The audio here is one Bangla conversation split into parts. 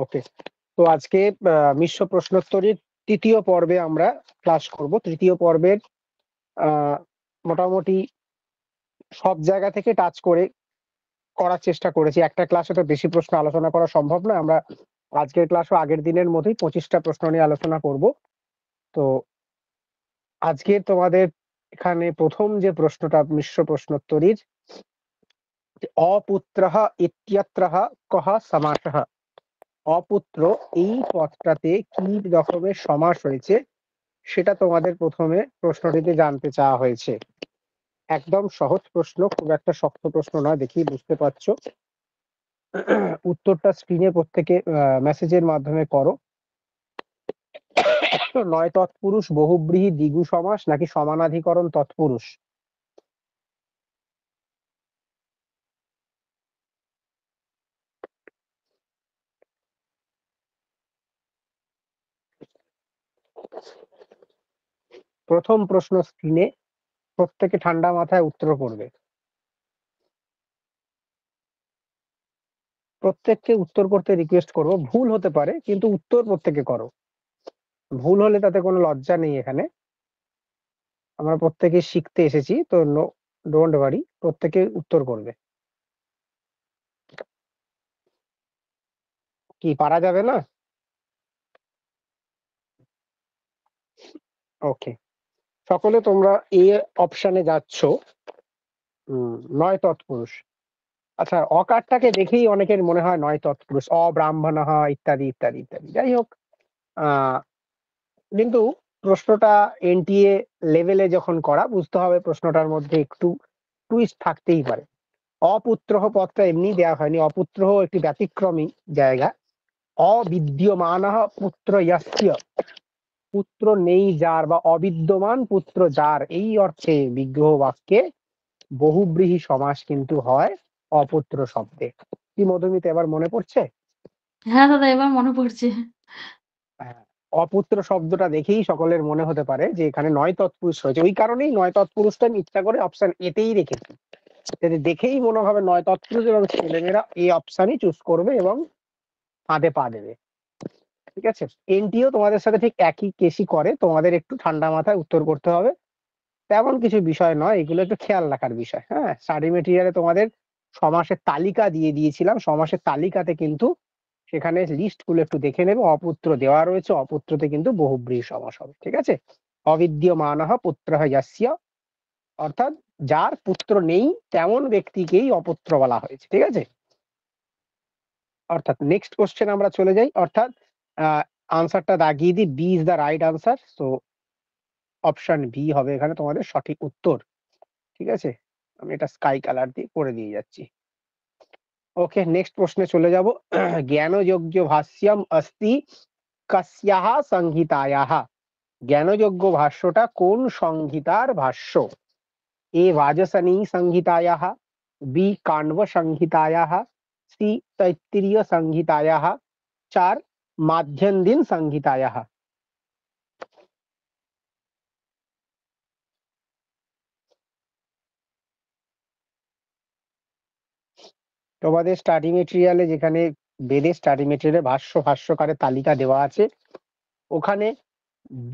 ওকে, তো আজকে মিশ্র প্রশ্নোত্তরীর তৃতীয় পর্বে আমরা ক্লাস করব। তৃতীয় পর্বের মোটামুটি সব জায়গা থেকে টাচ করে করার চেষ্টা করেছি। একটা ক্লাসে তো বেশি প্রশ্ন আলোচনা করা সম্ভব না। আমরা আজকের ক্লাসও আগের দিনের মতোই 25টা প্রশ্ন নিয়ে আলোচনা করব। তো আজকে তোমাদের এখানে প্রথম যে প্রশ্নটা মিশ্র প্রশ্নোত্তরীর, অপুত্রঃ ইত্যত্রঃ কঃ সমাসঃ। অপুত্র এই পদটাতে কি রকমের সমাস হয়েছে সেটা তোমাদের প্রথমে প্রশ্নটিতে জানতে চাওয়া হয়েছে। একদম সহজ প্রশ্ন, খুব একটা শক্ত প্রশ্ন নয়, দেখি বুঝতে পারছো। উত্তরটা স্ক্রিনে প্রত্যেকে মেসেজের মাধ্যমে করো। নয় তৎপুরুষ বহুব্রীহি দ্বিগু সমাস নাকি সমানাধিকরণ তৎপুরুষ? প্রথম প্রশ্ন স্ক্রিনে, প্রত্যেকে ঠান্ডা মাথায় উত্তর করবে। প্রত্যেককে উত্তর করতে রিকোয়েস্ট করবো, ভুল হতে পারে কিন্তু উত্তর প্রত্যেকে করো। ভুল হলে তাতে কোনো লজ্জা নেই। এখানে আমরা প্রত্যেকে শিখতে এসেছি, তো নো ডোন্ট ওয়ারি, প্রত্যেকে উত্তর করবে। কি পারা যাবে না? ওকে, সকলে তোমরা এ অপশনে যাচ্ছ। নয় তৎপুরুষ। আচ্ছা, অকারটাকে দেখেই অনেকের মনে হয় নয় তৎপুরুষ, অব্রাহ্মণঃ ইত্যাদি ইত্যাদি ইত্যাদি। যাই হোক, আহ কিন্তু প্রশ্নটা এনটিএ লেভেলে যখন করা, বুঝতে হবে প্রশ্নটার মধ্যে একটু টুইস্ট থাকতেই পারে। অপুত্রঃ পদটা এমনি দেওয়া হয়নি, অপুত্রঃ একটি ব্যতিক্রমী জায়গা। অবিদ্যমানঃ পুত্র ইয়স্য, পুত্র নেই যার বা অবিদ্যমান পুত্র যার, এই অর্থে বিগ্রহ বাক্যে বহুব্রীহি সমাস কিন্তু হয় অপুত্র শব্দে। কি মধুমিতা, এবার মনে পড়ছে? হ্যাঁ দাদা, এবার মনে পড়ছে। হ্যাঁ, অপুত্র শব্দটা দেখেই সকলের মনে হতে পারে যে এখানে নয় তৎপুরুষ হয়েছে। ওই কারণেই নয় তৎপুরুষটা আমি ইচ্ছা করে অপশন এতেই রেখেছি, যদি দেখেই মনে হবে নয় তৎপুরুষ, এবং ছেলেমেয়েরা এই অপশনই চুজ করবে এবং ফাঁদে পা দেবে। ঠিক আছে, এনটিও তোমাদের সাথে ঠিক একই কেসই করে, তোমাদের একটু ঠান্ডা মাথায় উত্তর করতে হবে। তেমন কিছু বিষয় নয়, এগুলো একটু খেয়াল রাখার বিষয়। হ্যাঁ, স্টাডি মেটেরিয়ালে তোমাদের সমাসের তালিকা দিয়ে দিয়েছিলাম, সমাসের তালিকাতে কিন্তু সেখানে লিস্ট গুলো একটু দেখে নেবে। অপুত্র দেওয়া রয়েছে, অপুত্রতে কিন্তু বহুব্রীহি সমাস হবে। ঠিক আছে, অবিদ্যমানঃ পুত্রঃ যস্য, অর্থাৎ যার পুত্র নেই তেমন ব্যক্তিকেই অপুত্র বলা হয়েছে। ঠিক আছে, অর্থাৎ নেক্সট কোশ্চেন আমরা চলে যাই। অর্থাৎ আনসারটা দাগিয়ে দিই, B is the right answer. So option B হবে এখানে তোমাদের সঠিক উত্তর। ঠিক আছে, আমি এটা স্কাই কালার দিয়ে করে দিয়ে যাচ্ছি। ওকে, নেক্সট প্রশ্নে চলে যাব। জ্ঞানযোগ্য ভাষ্যম অস্তি কস্যাহ সংহিতায়াহ। জ্ঞানযোগ্য ভাষ্যটা কোন সংহিতার ভাষ্য? এ বাজসনী সংহিতায়াহ, বি কাণ্ব সংহিতায়াহ, সি তৈত্তিরীয় সংহিতায়াহ, চার মাধ্যন্দিন সংহিতায়াহ। তোমাদের স্টাডি মেটেরিয়ালে, যেখানে বেদের স্টাডি মেটেরিয়ালে ভাষ্যকারের তালিকা দেওয়া আছে, ওখানে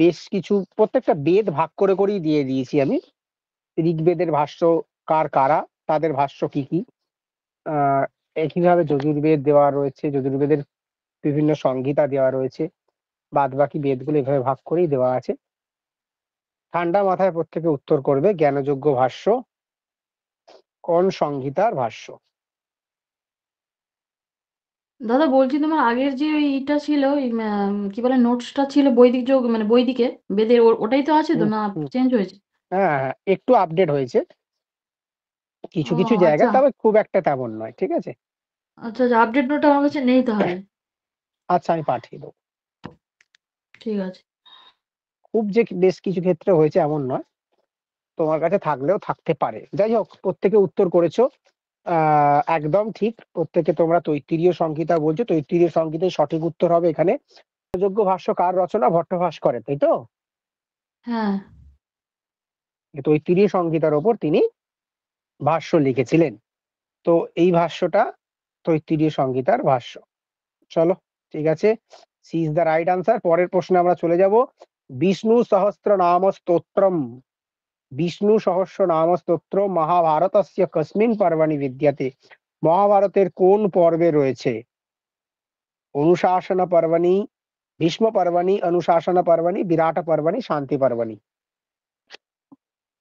বেশ কিছু, প্রত্যেকটা বেদ ভাগ করে করেই দিয়ে দিয়েছি আমি। ঋগ্বেদের ভাষ্যকার কারা, তাদের ভাষ্য কি কি, একইভাবে যজুর্বেদ দেওয়া রয়েছে, যজুর্বেদের বিভিন্ন সংহিতা দেওয়া রয়েছে, বাদ বাকি বেদগুলো এভাবে ভাগ করেই দেওয়া আছে। ঠান্ডা মাথায় প্রত্যেকে উত্তর করবে, জ্ঞানযোগ্য ভাষ্য কোন সংহিতার ভাষ্য? দাদা বলছি, তোমার আগের যে ওইটা ছিল, ওই কি বলে নোটসটা ছিল বৈদিক যোগ, মানে বৈদিকে বেদের, ওটাই তো আছে তো, হুম না হুম, চেঞ্জ হয়েছে? হ্যাঁ হ্যাঁ, একটু আপডেট হয়েছে কিছু ও কিছু আচ্ছা জায়গায়, তবে খুব একটা তেমন নয়। ঠিক আছে, আচ্ছা আচ্ছা, আপডেট নোট আমার কাছে নেই তাহলে। আচ্ছা আমি পাঠিয়ে দেবো। ঠিক আছে। খুব যে বেশ কিছু ক্ষেত্রে হয়েছে এমন নয়, তোমার কাছে থাকলেও থাকতে পারে। যাই হোক, প্রত্যেকে উত্তর করেছো একদম ঠিক। প্রত্যেকে তোমরা তৈত্তিরীয় সংহিতা বলছো, তৈত্তিরীয় সংহিতার সঠিক উত্তর হবে এখানে। যোগ্য ভাষ্য কার রচনা? ভট্টভাস্করের, তাই তো? হ্যাঁ। তৈত্তিরীয় সংহিতার ওপর তিনি ভাষ্য লিখেছিলেন। তো এই ভাষ্যটা তৈত্তিরীয় সংহিতার ভাষ্য। চলো, ঠিক আছে, C is the right answer. পরের প্রশ্নে আমরা চলে যাব। বিষ্ণু সহস্র নাম স্তোত্রম, বিষ্ণু সহস্র নাম স্তোত্র মহাভারতস্য কস্মিন পর্বণি বিদ্যতে? মহাভারতের কোন পর্বে রয়েছে? অনুশাসন পর্বণি, ভীষ্ম পর্বণি, অনুশাসন পর্বণি, বিরাট পর্বণি, শান্তি পর্বণি?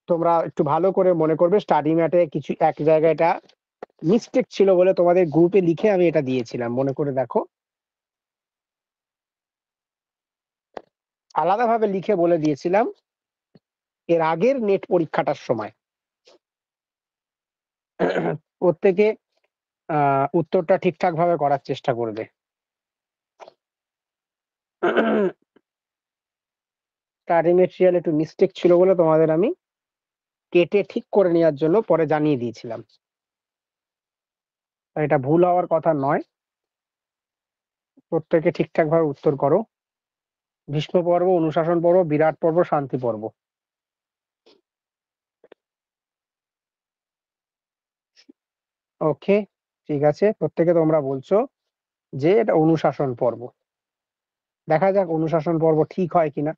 তোমরা একটু ভালো করে মনে করবে, স্টাডি ম্যাটে কিছু এক জায়গায় এটা মিস্টেক ছিল বলে তোমাদের গ্রুপে লিখে আমি এটা দিয়েছিলাম, মনে করে দেখো। আলাদাভাবে লিখে বলে দিয়েছিলাম এর আগের নেট পরীক্ষাটার সময়। প্রত্যেকে উত্তরটা ঠিকঠাক ভাবে করার চেষ্টা করবে। স্টাডি মেটেরিয়াল একটু মিস্টেক ছিল বলে তোমাদের আমি কেটে ঠিক করে নেওয়ার জন্য পরে জানিয়ে দিয়েছিলাম। তাই এটা ভুল হওয়ার কথা নয়, প্রত্যেকে ঠিকঠাক ভাবে উত্তর করো। ভীষ্ম পর্ব, অনুশাসন পর্ব, বিরাট পর্ব, শান্তি পর্ব? ওকে, ঠিক আছে, প্রত্যেকে তোমরা বলছো যে এটা অনুশাসন পর্ব। দেখা যাক অনুশাসন পর্ব ঠিক হয় কিনা।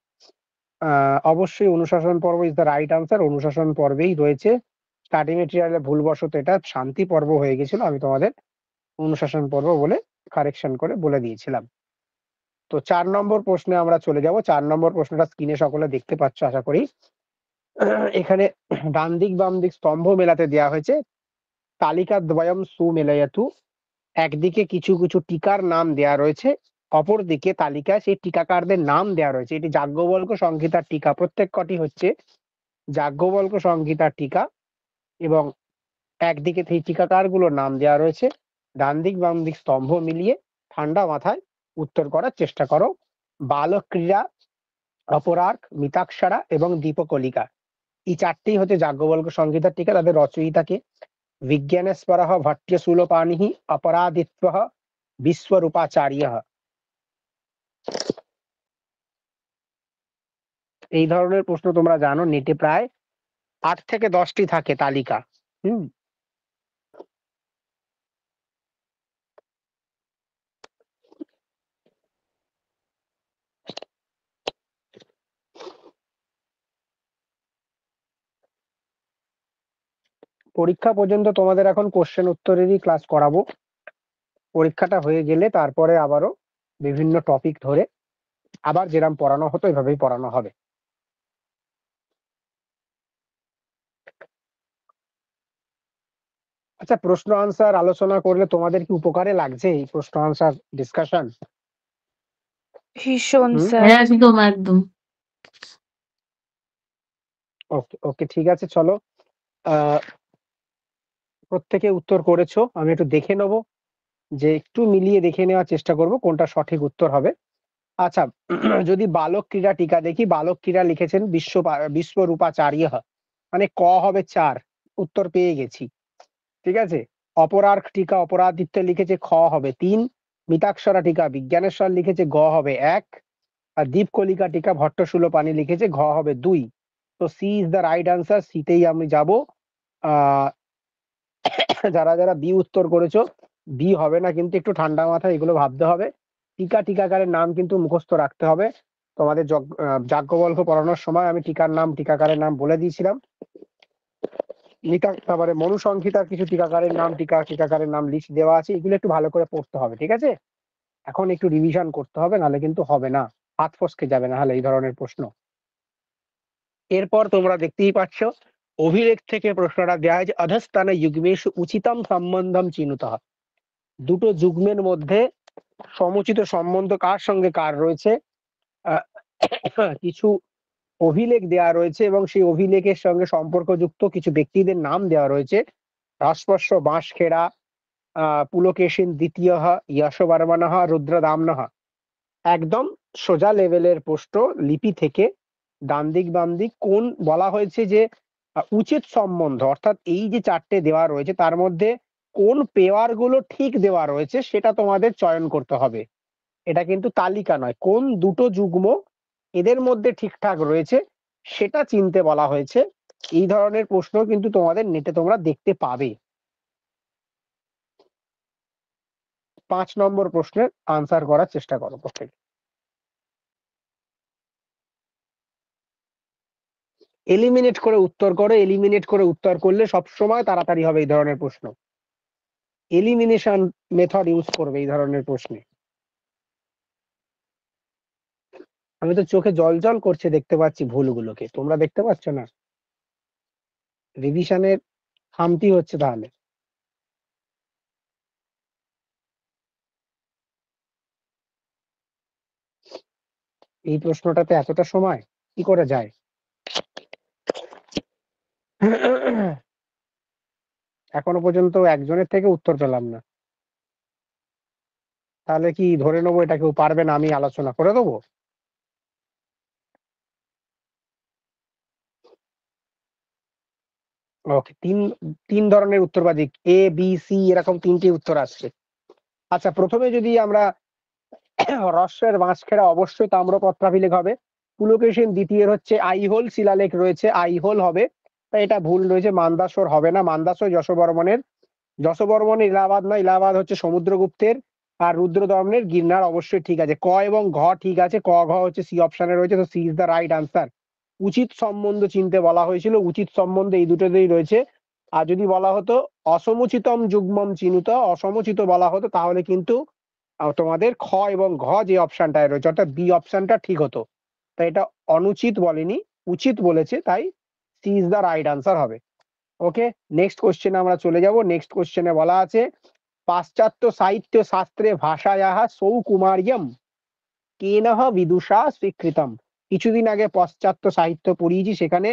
অবশ্যই অনুশাসন পর্ব ইজ দ্য রাইট আনসার। অনুশাসন পর্বেই রয়েছে। স্টাডি মেটেরিয়ালে ভুলবশত এটা শান্তি পর্ব হয়ে গেছিল, আমি তোমাদের অনুশাসন পর্ব বলে কারেকশন করে বলে দিয়েছিলাম। তো 4 নম্বর প্রশ্নে আমরা চলে যাব। 4 নম্বর প্রশ্নটা স্ক্রিনে সকলে দেখতে পাচ্ছ আশা করি। এখানে ডান দিক বাম দিক স্তম্ভ মেলাতে দেওয়া হয়েছে। তালিকা দ্বয়ম সুমেলয়তু, একদিকে কিছু কিছু টিকার নাম দেয়া রয়েছে, অপর দিকে তালিকায় সেই টিকাকারদের নাম দেয়া রয়েছে। এটি যাজ্ঞবল্ক্য সংহিতার টিকা, প্রত্যেক কটি হচ্ছে যাজ্ঞবল্ক্য সংহিতার টিকা, এবং একদিকে সেই টিকাকার গুলোর নাম দেওয়া রয়েছে। ডান দিক বাম দিক স্তম্ভ মিলিয়ে ঠান্ডা মাথায় উত্তর করার চেষ্টা করো। বালক ক্রীড়া, অপরার্ক, মিতাক্ষরা এবং দীপকলিকা, এই চারটেই হচ্ছে যাজ্ঞবল্ক্য সংহিতার টিকা। তাদের রচয়িতাকে? বিজ্ঞানেশ্বরঃ ভট্টশূলপাণিঃ, অপরাদিত্যঃ বিশ্বরূপাচার্যঃ। এই ধরনের প্রশ্ন তোমরা জানো নেটে প্রায় 8 থেকে 10টি থাকে তালিকা। হুম, পরীক্ষা পর্যন্ত তোমাদের এখন কোশ্চেন উত্তরেরই ক্লাস করাবো। পরীক্ষাটা হয়ে গেলে তারপরে আবারও বিভিন্ন টপিক ধরে আবার যেরকম পড়ানো হতো এভাবেই পড়ানো হবে। আচ্ছা, প্রশ্ন আনসার আলোচনা করলে তোমাদের কি উপকারে লাগছে এই প্রশ্ন আনসার ডিসকাশন? ভীষণ হুম, স্যার। একদম একদম। ওকে ওকে, ঠিক আছে, চলো। আহ প্রত্যেকে উত্তর করেছো, আমি একটু দেখে নেব, যে একটু মিলিয়ে দেখে নেওয়ার চেষ্টা করব কোনটা সঠিক উত্তর হবে। আচ্ছা, যদি বালক ক্রীড়া টিকা দেখি, বালক ক্রীড়া লিখেছেন বিশ্বরূপাচার্য, মানে ক হবে 4, উত্তর পেয়ে গেছি। ঠিক আছে। অপরার্ক টিকা অপরাদিত্য লিখেছে, খ হবে 3। মিতাক্ষরা টিকা বিজ্ঞানেশ্বর লিখেছে, গ হবে 1। আর দীপকলিকা টিকা ভট্টশূলপাণি লিখেছে, ঘ হবে 2। তো C is the right answer, সিতেই আমি যাব। আহ যারা যারা বি উত্তর করেছো, বি হবে না কিন্তু, একটু ঠান্ডা মাথায় এগুলো ভাবতে হবে। টিকাকারের নাম কিন্তু মুখস্থ রাখতে হবে। তোমাদের যাজ্ঞবল্ক্য পড়ানোর সময় আমি টিকাকারের নাম বলে দিয়েছিলাম। তারপরে মনুসংহিতার কিছু টিকাকারের নাম, টিকাকারের নাম লিস্ট দেওয়া আছে, এগুলো একটু ভালো করে পড়তে হবে। ঠিক আছে, এখন একটু রিভিশন করতে হবে, নাহলে কিন্তু হবে না, হাত ফসকে যাবে না হলে এই ধরনের প্রশ্ন। এরপর তোমরা দেখতেই পাচ্ছ অভিলেখ থেকে প্রশ্নটা দেওয়া হয়েছে, অধস্থানে যুগ্মেষু উচিতম সম্বন্ধম চিনুতঃ। দুটো যুগ্মের মধ্যে সমুচিত সম্বন্ধ কার সঙ্গে কার রয়েছে, আহ, কিছু অভিলেখ দেওয়া রয়েছে এবং সেই অভিলেখের সঙ্গে সম্পর্কযুক্ত কিছু ব্যক্তিদের নাম দেওয়া রয়েছে। রাজস্পর্শ বাঁশখেড়া, পুলকেশিন দ্বিতীয়, যশবর্মণঃ, রুদ্রদাম্নঃ। একদম সোজা লেভেলের প্রশ্ন, লিপি থেকে ডান দিক বাম দিক কোন বলা হয়েছে যে উচিত সম্বন্ধ, অর্থাৎ এই যে 4টে দেওয়া রয়েছে তার মধ্যে কোন পেয়ার গুলো ঠিক দেওয়া রয়েছে সেটা তোমাদের চয়ন করতে হবে। এটা কিন্তু তালিকা নয়, কোন দুটো যুগ্ম এদের মধ্যে ঠিকঠাক রয়েছে সেটা চিনতে বলা হয়েছে। এই ধরনের প্রশ্ন কিন্তু তোমাদের নেটে তোমরা দেখতে পাবে। 5 নম্বর প্রশ্নের আনসার করার চেষ্টা করো প্রত্যেকে। এলিমিনেট করে উত্তর করো, এলিমিনেট করে উত্তর করলে সবসময় তাড়াতাড়ি হবে এই ধরনের প্রশ্ন। এলিমিনেশন মেথড ইউজ করবে এই ধরনের প্রশ্নে। আমি তো চোখে জল জল করছে দেখতে পাচ্ছি ভুলগুলোকে, তোমরা দেখতে পাচ্ছ না? রিভিশনের খামতি হচ্ছে তাহলে। এই প্রশ্নটাতে এতটা সময় কি করে যায়? এখনো পর্যন্ত একজনের থেকে উত্তর পেলাম না। তাহলে কি ধরে নেবো এটা কেউ পারবে না, আমি আলোচনা করে দেবো? ওকে, তিন ধরনের উত্তর বাজি, এ বি সি এরকম 3টি উত্তর আসছে। আচ্ছা, প্রথমে যদি আমরা হ্রস্বের বাঁশখেড়া অবশ্যই তাম্রপত্রাভিলেখ হবে। পুলকেশিন দ্বিতীয়ের হচ্ছে আইহোল শিলালেখ রয়েছে, আইহোল হবে, তাই এটা ভুল রয়েছে। মান্দাসর হবে না, মান্দাসর যশোবর্মনের। যশোবর্মনের ইলাহাবাদ না, ইলাহাবাদ হচ্ছে সমুদ্রগুপ্তের। আর রুদ্রদমনের গিরনার অবশ্যই ঠিক আছে। ক এবং ঘ ঠিক আছে, ক ঘ হচ্ছে সি অপশনে রয়েছে, তো C is the right answer. উচিত সম্বন্ধ চিনতে বলা হয়েছিল, উচিত সম্বন্ধ এই দুটোতেই রয়েছে। আর যদি বলা হতো অসমুচিতম যুগ্মম চিনুত, অসমুচিত বলা হতো, তাহলে কিন্তু তোমাদের খ এবং ঘ যে অপশনটায় রয়েছে অর্থাৎ বি অপশনটা ঠিক হতো। তাই এটা অনুচিত বলেনি, উচিত বলেছে, তাই C is the right answer হবে। ওকে, নেক্সট কোশ্চেনে আমরা চলে যাব। নেক্সট কোশ্চেনে বলা আছে পাশ্চাত্য সাহিত্য শাস্ত্রে ভাষায়াহ সৌকুমার্যম কেনহ বিদুষা স্বীকৃতম। কিছুদিন আগে পাশ্চাত্য সাহিত্য পড়িয়েছি, সেখানে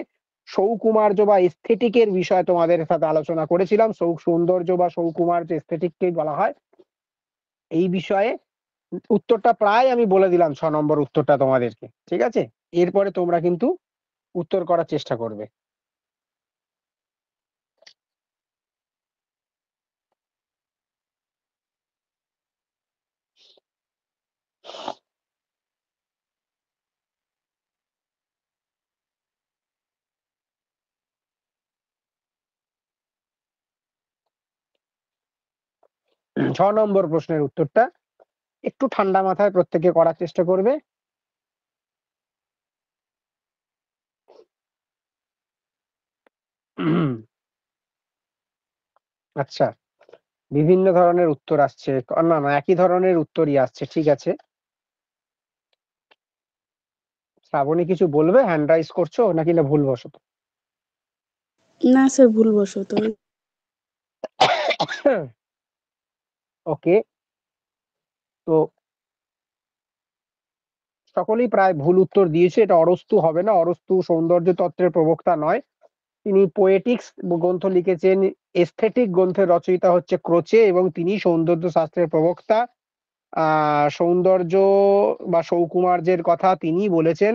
সৌকুমার্য বা এস্থেটিকের বিষয়ে তোমাদের সাথে আলোচনা করেছিলাম। সৌন্দর্য বা সৌকুমার্য এস্থেটিককে বলা হয়। এই বিষয়ে উত্তরটা প্রায় আমি বলে দিলাম, 6 নম্বর উত্তরটা তোমাদেরকে, ঠিক আছে? এরপরে তোমরা কিন্তু উত্তর করার চেষ্টা করবে। 6 নম্বর প্রশ্নের উত্তরটা একটু ঠান্ডা মাথায় প্রত্যেকে করার চেষ্টা করবে। আচ্ছা, বিভিন্ন ধরনের উত্তর আসছে, না না একই ধরনের উত্তরই আসছে, ঠিক আছে। শ্রাবণী কিছু বলবে? হ্যান্ড রাইজ করছো নাকি না ভুলবশত? না স্যার, ভুলবশত। ওকে, তো সকলেই প্রায় ভুল উত্তর দিয়েছে। এটা অরস্তু হবে না, অরস্তু সৌন্দর্য তত্ত্বের প্রবক্তা নয়, তিনি পোয়েটিক্স গ্রন্থ লিখেছেন। এস্থেটিক গ্রন্থের রচয়িতা হচ্ছে ক্রোচে এবং তিনি সৌন্দর্য শাস্ত্রের প্রবক্তা। সৌন্দর্য বা সৌকুমার্যের কথা তিনি বলেছেন।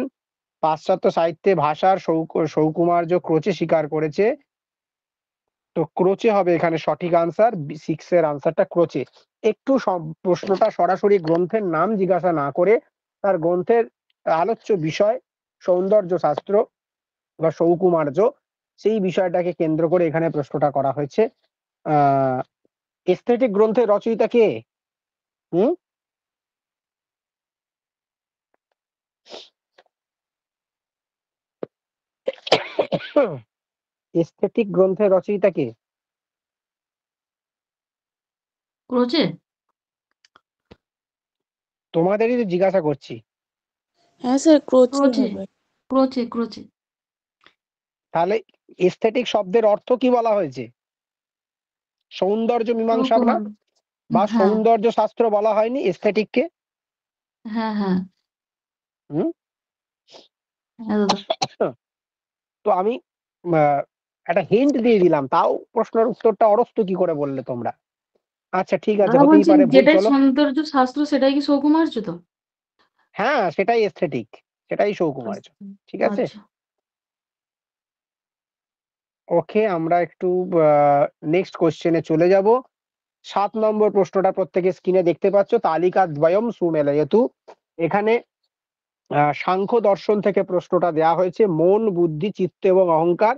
পাশ্চাত্য সাহিত্যে ভাষার সৌকুমার্য ক্রোচে স্বীকার করেছে, তো ক্রোচে হবে এখানে সঠিক আনসার। 6 এর আনসারটা ক্রোচে। একটু প্রশ্নটা সরাসরি গ্রন্থের নাম জিজ্ঞাসা না করে তার গ্রন্থের আলোচ্য বিষয় সৌন্দর্য শাস্ত্র বা সৌকুমার্য, সেই বিষয়টাকে কেন্দ্র করে এখানে প্রশ্নটা করা হয়েছে। এস্থেটিক গ্রন্থের রচয়িতা কে? হুম, এস্থেটিক গ্রন্থের রচয়িতা কে? ক্রোচে। তোমাদেরই তো জিজ্ঞাসা করছি। হ্যাঁ স্যার, ক্রোচে ক্রোচে হবে। ক্রোচে ক্রোচে তাহলে এস্থেটিক শব্দের অর্থ কি বলা হয়েছে? সৌন্দর্য মীমাংসক না, সৌকুমার। বা হ্যাঁ সৌন্দর্য শাস্ত্র বলা হয়নি এস্থেটিককে? হ্যাঁ হ্যাঁ হুম, হ্যাঁ দাদা। তো আমি একটা হিন্ট দিয়ে দিলাম, তাও প্রশ্নের উত্তরটা অরস্তু কি করে বললে তোমরা? আচ্ছা ঠিক আছে, দাদা হতেই বলছি পারে ভুল, যেটাই চলো। সৌন্দর্য শাস্ত্র সেটাই কি সৌকুমার্য তো? হ্যাঁ, সেটাই এস্থেটিক, সেটাই সৌকুমার্য, আচ্ছা ঠিক আছে। আচ্ছা। ওকে, আমরা একটু নেক্সট কোশ্চেনে চলে যাব। 7 নম্বর প্রশ্নটা প্রত্যেকে স্ক্রিনে দেখতে পাচ্ছ, তালিকা দ্বয়ম সুমেলয়তু। এখানে সাংখ্য দর্শন থেকে প্রশ্নটা দেয়া হয়েছে, মন বুদ্ধি চিত্ত এবং অহংকার,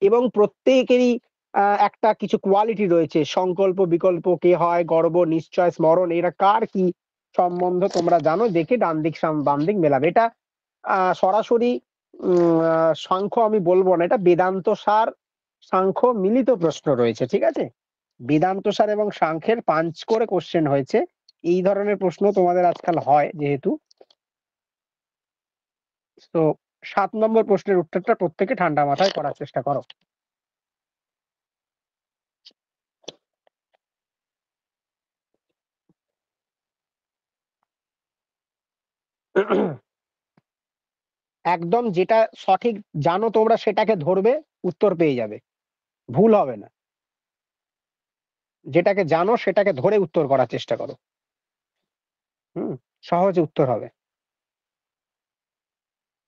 এবং প্রত্যেকেরই একটা কিছু কোয়ালিটি রয়েছে, সংকল্প, বিকল্প, কে হয়, গর্ব, নিশ্চয়, স্মরণ, এরা কার কি সম্বন্ধ তোমরা জানো, দেখে ডান দিক বাম দিক মেলাবে। এটা সরাসরি সাংখ্য আমি বলবো না, এটা বেদান্ত সার সাংখ্য মিলিত প্রশ্ন রয়েছে, ঠিক আছে। বেদান্ত সার এবং সাংখ্যের পাঞ্চ করে কোশ্চেন হয়েছে। এই ধরনের প্রশ্ন তোমাদের আজকাল হয় যেহেতু। তো 7 নম্বর প্রশ্নের উত্তরটা প্রত্যেকে ঠান্ডা মাথায় করার চেষ্টা করো। একদম যেটা সঠিক জানো তোমরা সেটাকে ধরবে, উত্তর পেয়ে যাবে, ভুল হবে না। যেটাকে জানো সেটাকে ধরে উত্তর করার চেষ্টা করো। হুম, সহজে উত্তর হবে।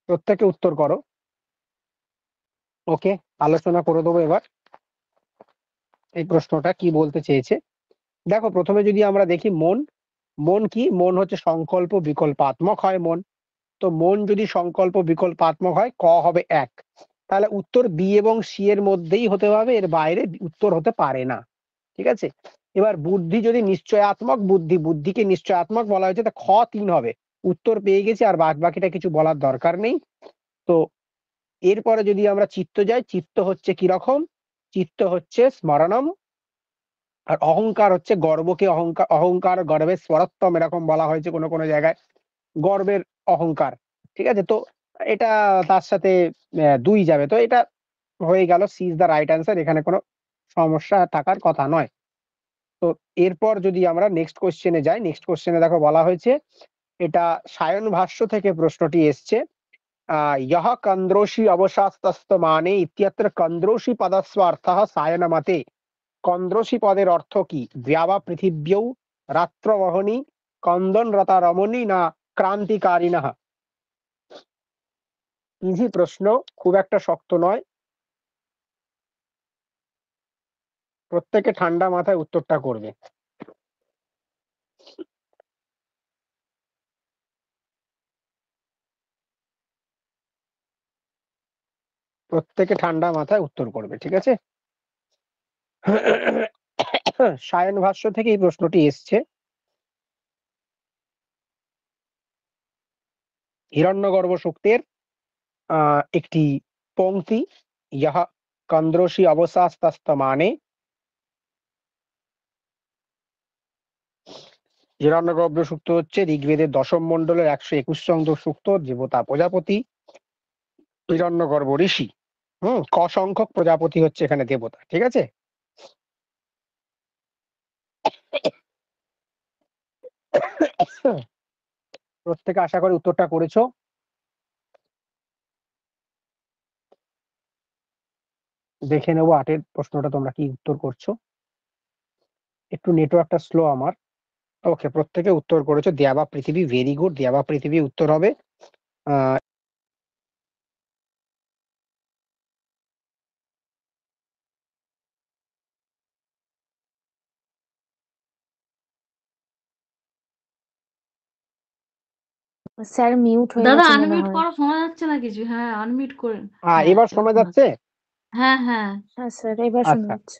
প্রত্যেকে উত্তর করো। ওকে, আলোচনা করে দেবো এবার এই প্রশ্নটা কি বলতে চেয়েছে। দেখো, প্রথমে যদি আমরা দেখি মন, মন কি? মন হচ্ছে সংকল্প বিকল্পাত্মক হয় মন। তো মন যদি সংকল্প বিকল্পাত্মক হয়, ক হবে 1, তাহলে উত্তর বি এবং সি এর মধ্যেই হতে হবে, এর বাইরে উত্তর হতে পারে না, ঠিক আছে। এবার বুদ্ধি যদি নিশ্চয়াত্মক, বুদ্ধিকে নিশ্চয়াত্মক বলা হয়েছে, তা খ 3 হবে। উত্তর পেয়ে গেছি, আর বাদ বাকিটা কিছু বলার দরকার নেই। তো এরপরে যদি আমরা চিত্ত যাই, চিত্ত হচ্ছে কি রকম? চিত্ত হচ্ছে স্মরণম, আর অহংকার হচ্ছে গর্বকে, অহংকার, অহংকার গর্বের স্বরত্বম এরকম বলা হয়েছে কোনো কোনো জায়গায়, গর্বের অহংকার, ঠিক আছে। তো এটা তার সাথে 2 যাবে, তো এটা হয়ে গেল, C is the right answer, এখানে কোনো সমস্যা থাকার কথা নয়। তো এরপর যদি আমরা নেক্সট কোশ্চেনে যাই, নেক্সট কোশ্চেনে দেখো বলা হয়েছে, এটা সায়ন ভাষ্য থেকে প্রশ্নটি এসছে। यः कंद्रोषि অবসাস্তস্তমানে ইত্যত্র कंद्रोषि পদস্য অর্থः সায়ন মতে। कंद्रोषि পদের অর্থ কি? দ্যাবা পৃথিব্যৌ রাত্রবহনি কন্দনরতা রমণী না ক্রান্তিকারিণः। ইজি প্রশ্ন, খুব একটা শক্ত নয়, প্রত্যেকে ঠান্ডা মাথায় উত্তরটা করবে। প্রত্যেকে ঠান্ডা মাথায় উত্তর করবে, ঠিক আছে। সায়ন ভাষ্য থেকে এই প্রশ্নটি এসছে। হিরণ্যগর্ভ সূক্তের একটি পংক্তি, ইহ কন্দ্রোষি অবসাস্তস্তমানে। হিরণ্যগর্ভ সূক্ত হচ্ছে ঋগ্বেদের 10ম মণ্ডলের 121 সংখ্যক সূক্ত, দেবতা প্রজাপতি হিরণ্যগর্ভ ঋষি। ক সংখ্যক প্রজাপতি হচ্ছে এখানে দেবতা, ঠিক আছে। প্রত্যেকে আশা করি উত্তরটা করেছো। দেখে নেবো 8 প্রশ্নটা তোমরা কি উত্তর করছো। একটু নেটওয়ার্কটা স্লো আমার। ওকে, প্রত্যেকে উত্তর করেছো, দেবা পৃথিবী, ভেরি গুড, দেবা পৃথিবী উত্তর হবে। আহ স্যার মিউট হয়ে দাদা গেছে মনে আনমিউট হয়। করো, শোনা যাচ্ছে না কিছু। হ্যাঁ, আনমিউট করেন। হ্যাঁ, এবার শোনা যাচ্ছে? হ্যাঁ, হ্যাঁ। হ্যাঁ স্যার এবার শোনা আচ্ছা যাচ্ছে।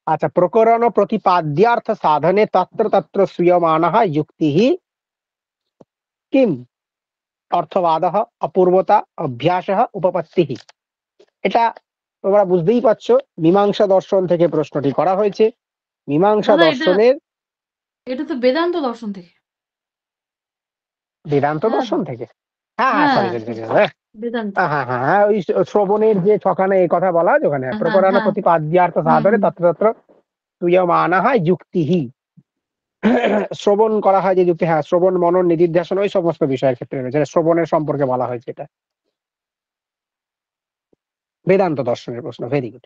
আচ্ছা, প্রকরণ প্রতিপাদ্যার্থ সাধনে তত্র তত্র শ্রীয়মানः যুক্তিः কিম? অর্থবাদः, অপূর্বতা, অভ্যাসः, উপপত্তিः। এটা তোমরা বুঝতেই পারছো, মীমাংসা দর্শন থেকে প্রশ্নটি করা হয়েছে। মীমাংসা দাদা দর্শনের, এটা তো বেদান্ত দর্শন থেকে। বেদান্ত হ্যাঁ দর্শন থেকে। হ্যাঁ হ্যাঁ, হ্যাঁ, সরি সরি সরি, হ্যাঁ বেদান্ত। হ্যাঁ হ্যাঁ হ্যাঁ, ওই শ্রবণের যে ছখানে এই কথা বলা হয় ওখানে, হ্যাঁ, হ্যাঁ, প্রকরণ হ্যাঁ। প্রতিপাদ্যার্থ হুম, সাধনে হুম। তত্র তত্র শ্রূয়মানः যুক্তিः। শ্রবণ করা হয় যে যুক্তি, হ্যাঁ, শ্রবণ মনন নিদিধ্যাসন ওই সমস্ত বিষয়ের ক্ষেত্রে রয়েছে, শ্রবণের সম্পর্কে বলা হয়েছে এটা। বেদান্ত দর্শনের প্রশ্ন, ভেরি গুড।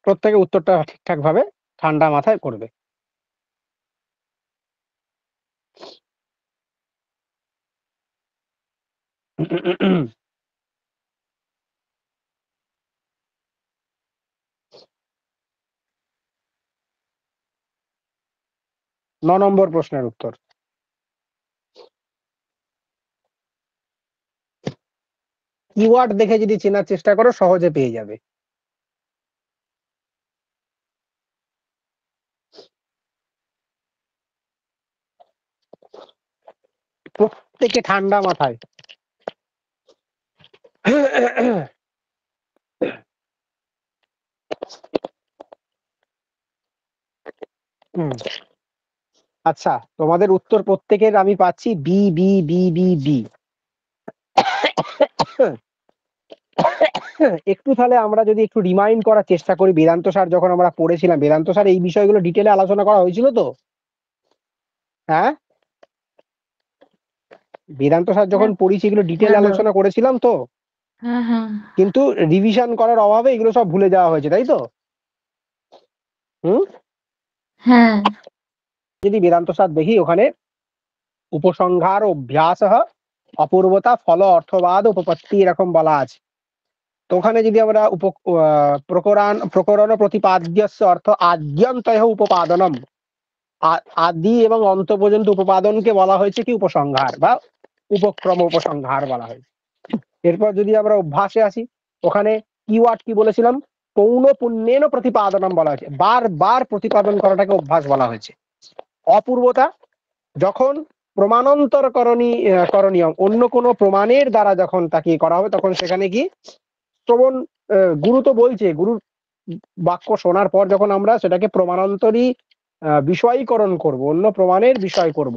প্রত্যেকে উত্তরটা ঠিকঠাক ভাবে ঠান্ডা মাথায় করবে। নম্বর প্রশ্নের উত্তর, কিওয়ার্ড দেখে যদি চেনার চেষ্টা করো সহজে পেয়ে যাবে। প্রত্যেকে ঠান্ডা মাথায়। হুম, আচ্ছা, তোমাদের উত্তর প্রত্যেকের আমি পাচ্ছি B B B B B. একটু তাহলে আমরা যদি একটু রিমাইন্ড করার চেষ্টা করি, বেদান্ত স্যার যখন আমরা পড়েছিলাম, বেদান্ত স্যার এই বিষয়গুলো ডিটেলে আলোচনা করা হয়েছিল তো? হ্যাঁ, বেদান্ত স্যার যখন হ্যাঁ পড়িছি এগুলো ডিটেল হ্যাঁ দাদা, আলোচনা করেছিলাম তো, হ্যাঁ হ্যাঁ কিন্তু রিভিশন করার অভাবে এগুলো সব ভুলে যাওয়া হয়েছে, তাই তো? হুম, হ্যাঁ যদি বেদান্ত স্যার দেখি ওখানে উপসংহার অভ্যাস অপূর্বতা ফল অর্থবাদ উপপত্তি এরকম বলা আছে। তো ওখানে যদি আমরা প্রকরণ প্রতিপাদ্যস্য অর্থ আদ্যন্তয় উপপাদনম, আদি এবং অন্ত পর্যন্ত উপপাদনকে বলা হয়েছে কি উপসংহার বা উপক্রম উপসংহার বলা হয়েছে। এরপর যদি আমরা অভ্যাসে আসি, ওখানে কিওয়ার্ড কি বলেছিলাম, পৌন পুণ্যেন প্রতিপাদনম বলা হয়েছে, বারবার প্রতিপাদন করাটাকে অভ্যাস বলা হয়েছে। অপূর্বতা, যখন প্রমাণান্তর করণীয় অন্য কোনো প্রমাণের দ্বারা যখন তাকে করা হবে, তখন সেখানে কি শ্রবণ, গুরু তো বলছে, গুরুর বাক্য শোনার পর যখন আমরা সেটাকে প্রমাণান্তরী বিষয়ীকরণ করব, অন্য প্রমাণের বিষয় করব,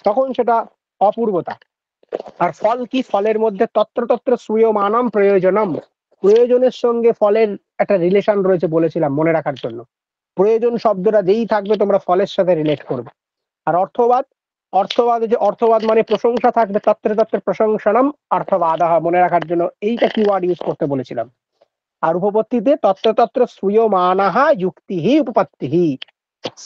তখন সেটা অপূর্বতা। আর ফল কি, ফলের মধ্যে তত্র তত্র শ্রূয়মানম প্রয়োজনম, প্রয়োজনের সঙ্গে ফলের একটা রিলেশন রয়েছে বলেছিলাম, মনে রাখার জন্য। প্রয়োজন শব্দটা যেই থাকবে তোমরা ফলের সাথে রিলেট করবে। আর অর্থবাদ, অর্থবাদ মানে প্রশংসা থাকবে, তত্র তত্র প্রশংসনম অর্থবাদ, মনে রাখার জন্য এইটা কিওয়ার্ড ইউজ করতে বলেছিলাম। আর উপপত্তিতে তত্র তত্র শ্রূয়মানাহা যুক্তিহি উপপত্তিহি,